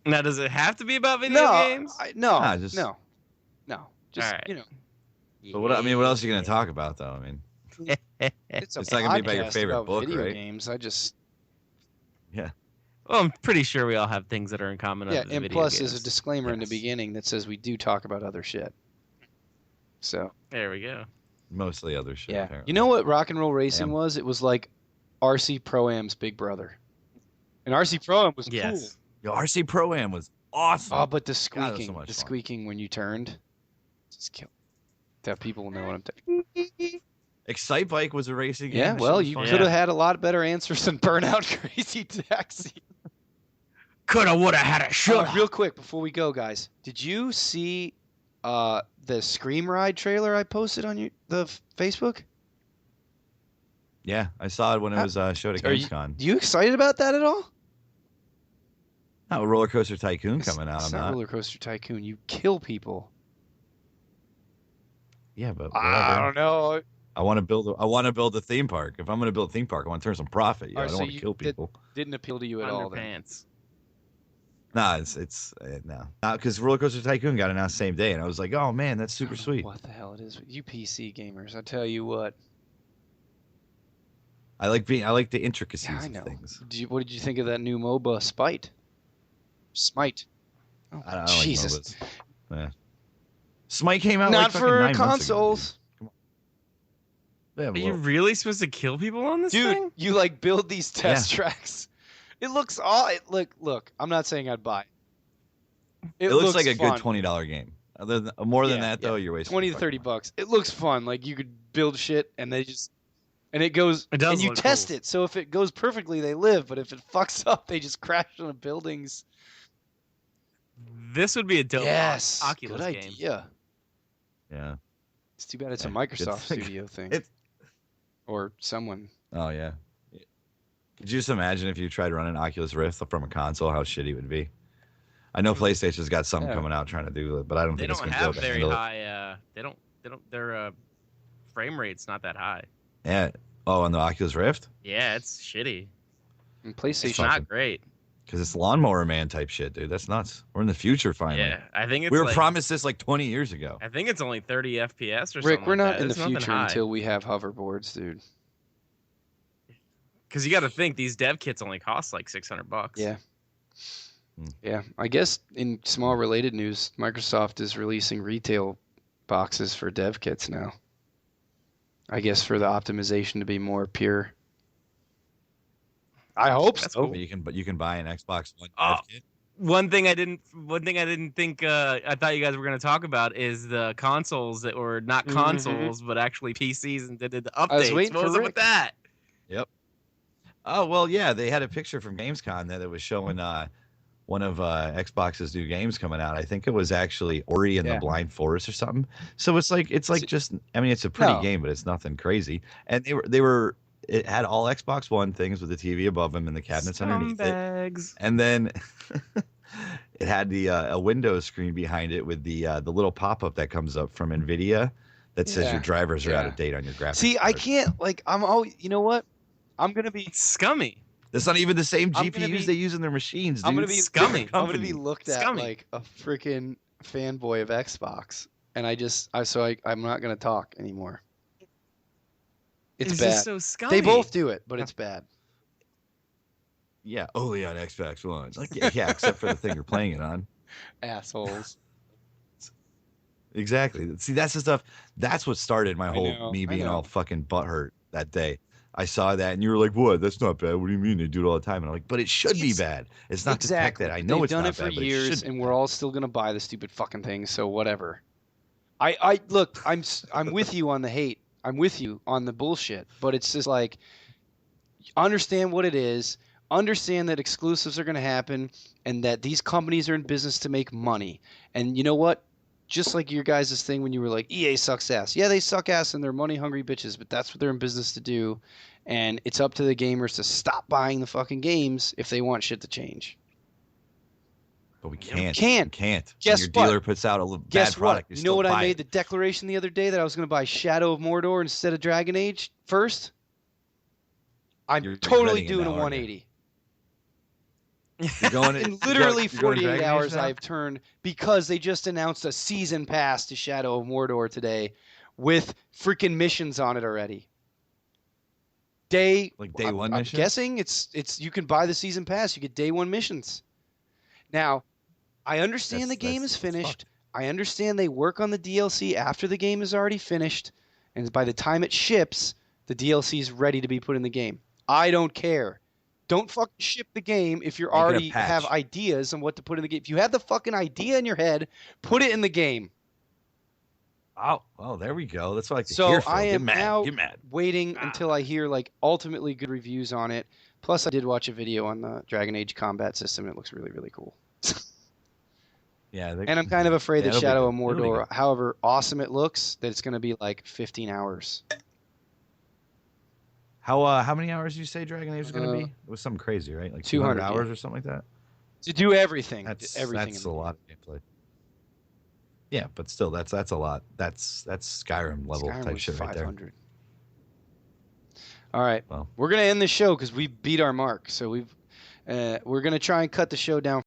Now, does it have to be about video games? No, Nah, just- no. Just Alright. you know, But what else are you gonna talk about though? I mean, it's a It's not gonna be about your podcast favorite about book, video right? games. I just Well, I'm pretty sure we all have things that are in common. yeah, other than and video plus games. there's a disclaimer in the Yes. beginning that says we do talk about other shit. So There we go. mostly other shit. yeah, Apparently. you know what Rock and Roll Racing Damn. was? It was like RC Pro-Am's big brother, and RC Pro-Am was cool. Yes. Yo, RC Pro-Am was awesome. Oh, but the God, squeaking, that was so much fun. squeaking when you turned, just kill. That people will know what I'm talking. Excite Bike was a racing game. Yeah, That well, shit was you fun. could have had a lot better answers than Burnout Crazy Taxi. Coulda, woulda, had a shoulda. Real quick before we go, guys, did you see the Scream Ride trailer I posted on the Facebook? Yeah, I saw it when it was showed at Are you, Gamescom. you excited about that at all? Not a Roller Coaster Tycoon It's- coming out. It's I'm not. Roller Coaster Tycoon. You kill people. Yeah, but I whatever. don't know. I want to build a theme park. If I'm going to build a theme park, I want to turn some profit. Alright, I don't so want to you kill people. Didn't appeal to you at all. Then. Underpants. Nah, it's no. Because Roller Coaster Tycoon got announced same day, and I was like, oh man, that's I super don't know sweet. What the hell it is with you PC gamers? I tell you what. I like the intricacies Yeah, I know. of things. What did you think of that new MOBA Smite? Oh, I don't Jesus. like MOBAs. Yeah. Smite came out Not like fucking for 9 months ago, consoles. dude. Yeah, Are you well, really supposed to kill people on this Dude, thing? you like build these test tracks. It looks all look, I'm not saying I'd buy it. it looks like a fun. good $20 game. More than Yeah, that though, you're wasting 20 to 30 bucks. It looks fun. Like you could build shit and it goes It does and you look test cool. it. So if it goes perfectly, they live, but if it fucks up, they just crash on the buildings. This would be a dope Yes. Oculus good game. idea. Yeah. It's too bad it's a Yeah, Microsoft good- Studio thing. It's Or someone. oh yeah. Could you just imagine if you tried running Oculus Rift from a console, how shitty it would be? I know PlayStation's got something Yeah. coming out trying to do it, but I don't They think it's don't going to be able have to very handle it. high. They don't. Their frame rate's not that high. Yeah. Oh, on the Oculus Rift? Yeah, it's shitty. And It's PlayStation. not great. Because it's Lawnmower Man type shit, dude. That's nuts. We're in the future finally. Yeah, I think it's We were like, promised this like 20 years ago. I think it's only 30 FPS or Rick, something. we're not like in that. the It's nothing future high. until we have hoverboards, dude. Because you got to think these dev kits only cost like $600. Yeah. Hmm. Yeah. I guess in small related news, Microsoft is releasing retail boxes for dev kits now. I guess for the optimization to be more pure. I hope That's so. cool. But you can buy an Xbox One Oh. dev kit. One thing I didn't think I thought you guys were going to talk about is the consoles that were not Mhm. consoles but actually PCs and did the updates. I was waiting what for was up Rick. with that? Oh well, yeah. They had a picture from Gamescom that it was showing one of Xbox's new games coming out. I think it was actually Ori and Yeah. the Blind Forest or something. So it's like just. I mean, it's a pretty game, but it's nothing crazy. And they were. It had all Xbox One things with the TV above them and the cabinets underneath it. Scumbags. And then it had the a Windows screen behind it with the little pop up that comes up from Nvidia that says Yeah. your drivers are out Yeah. of date on your graphics. See, I card. can't like I'm always you know what? I'm gonna be It's scummy. That's not even the same I'm gonna GPUs be- they use in their machines, dude. I'm gonna be Scummy. I'm gonna be Company. looked at Scummy. like a freaking fanboy of Xbox. And I'm not gonna talk anymore. It's bad. just so scummy. They both do it, but it's bad. Yeah, only on Xbox One. Like, yeah, except for the thing you're playing it on. Assholes. Exactly. See, that's the stuff. That's what started my I whole know, me I being know. all fucking butthurt that day. I saw that, and you were like, "What? That's not bad. What do you mean they do it all the time?" And I'm like, "But it should be bad. It's not the fact that I know They've it's done not it for bad, but it years, should be and bad." we're all still gonna buy the stupid fucking thing. So whatever. I look. I'm with you on the hate. I'm with you on the bullshit. But it's just like, understand what it is. Understand that exclusives are gonna happen, and that these companies are in business to make money. And you know what? Just like your guys' thing when you were like, EA sucks ass. Yeah, they suck ass and they're money hungry bitches, but that's what they're in business to do. And it's up to the gamers to stop buying the fucking games if they want shit to change. But we We can't. can't. We can't. Guess when your what? dealer puts out a bad Guess what? product, You know still what I buy made it. the declaration the other day that I was going to buy Shadow of Mordor instead of Dragon Age first? I'm You're totally regretting it doing a now, aren't you? 180. You're going In you're literally going 48 Dragon Age hours, now? I've turned, because they just announced a season pass to Shadow of Mordor today with freaking missions on it already. Like day one I'm missions? guessing it's you can buy the season pass. You get day one missions. Now, I understand the game is That's finished. fucked. I understand they work on the DLC after the game is already finished, and by the time it ships, the DLC is ready to be put in the game. I don't care. Don't fucking ship the game if you Make it a already have patch. ideas on what to put in the game. If you have the fucking idea in your head, put it in the game. Oh, there we go. That's what I like to So hear, Phil. I Get am mad. now Get mad. waiting until I hear like ultimately good reviews on it. Plus, I did watch a video on the Dragon Age combat system. It looks really, really cool. Yeah. And I'm kind of afraid that it'll be Shadow of good. It'll be Mordor, good. however awesome it looks, that it's going to be like 15 hours. How many hours did you say Dragon Age was going to be? It was something crazy, right? Like 200 200, hours yeah. or something like that? To do everything. That's everything that's in a the lot of gameplay. Yeah, but still, that's a lot. That's Skyrim level Skyrim type was shit right there. 500. All right. Well. We're going to end the show because we beat our mark. So we're going to try and cut the show down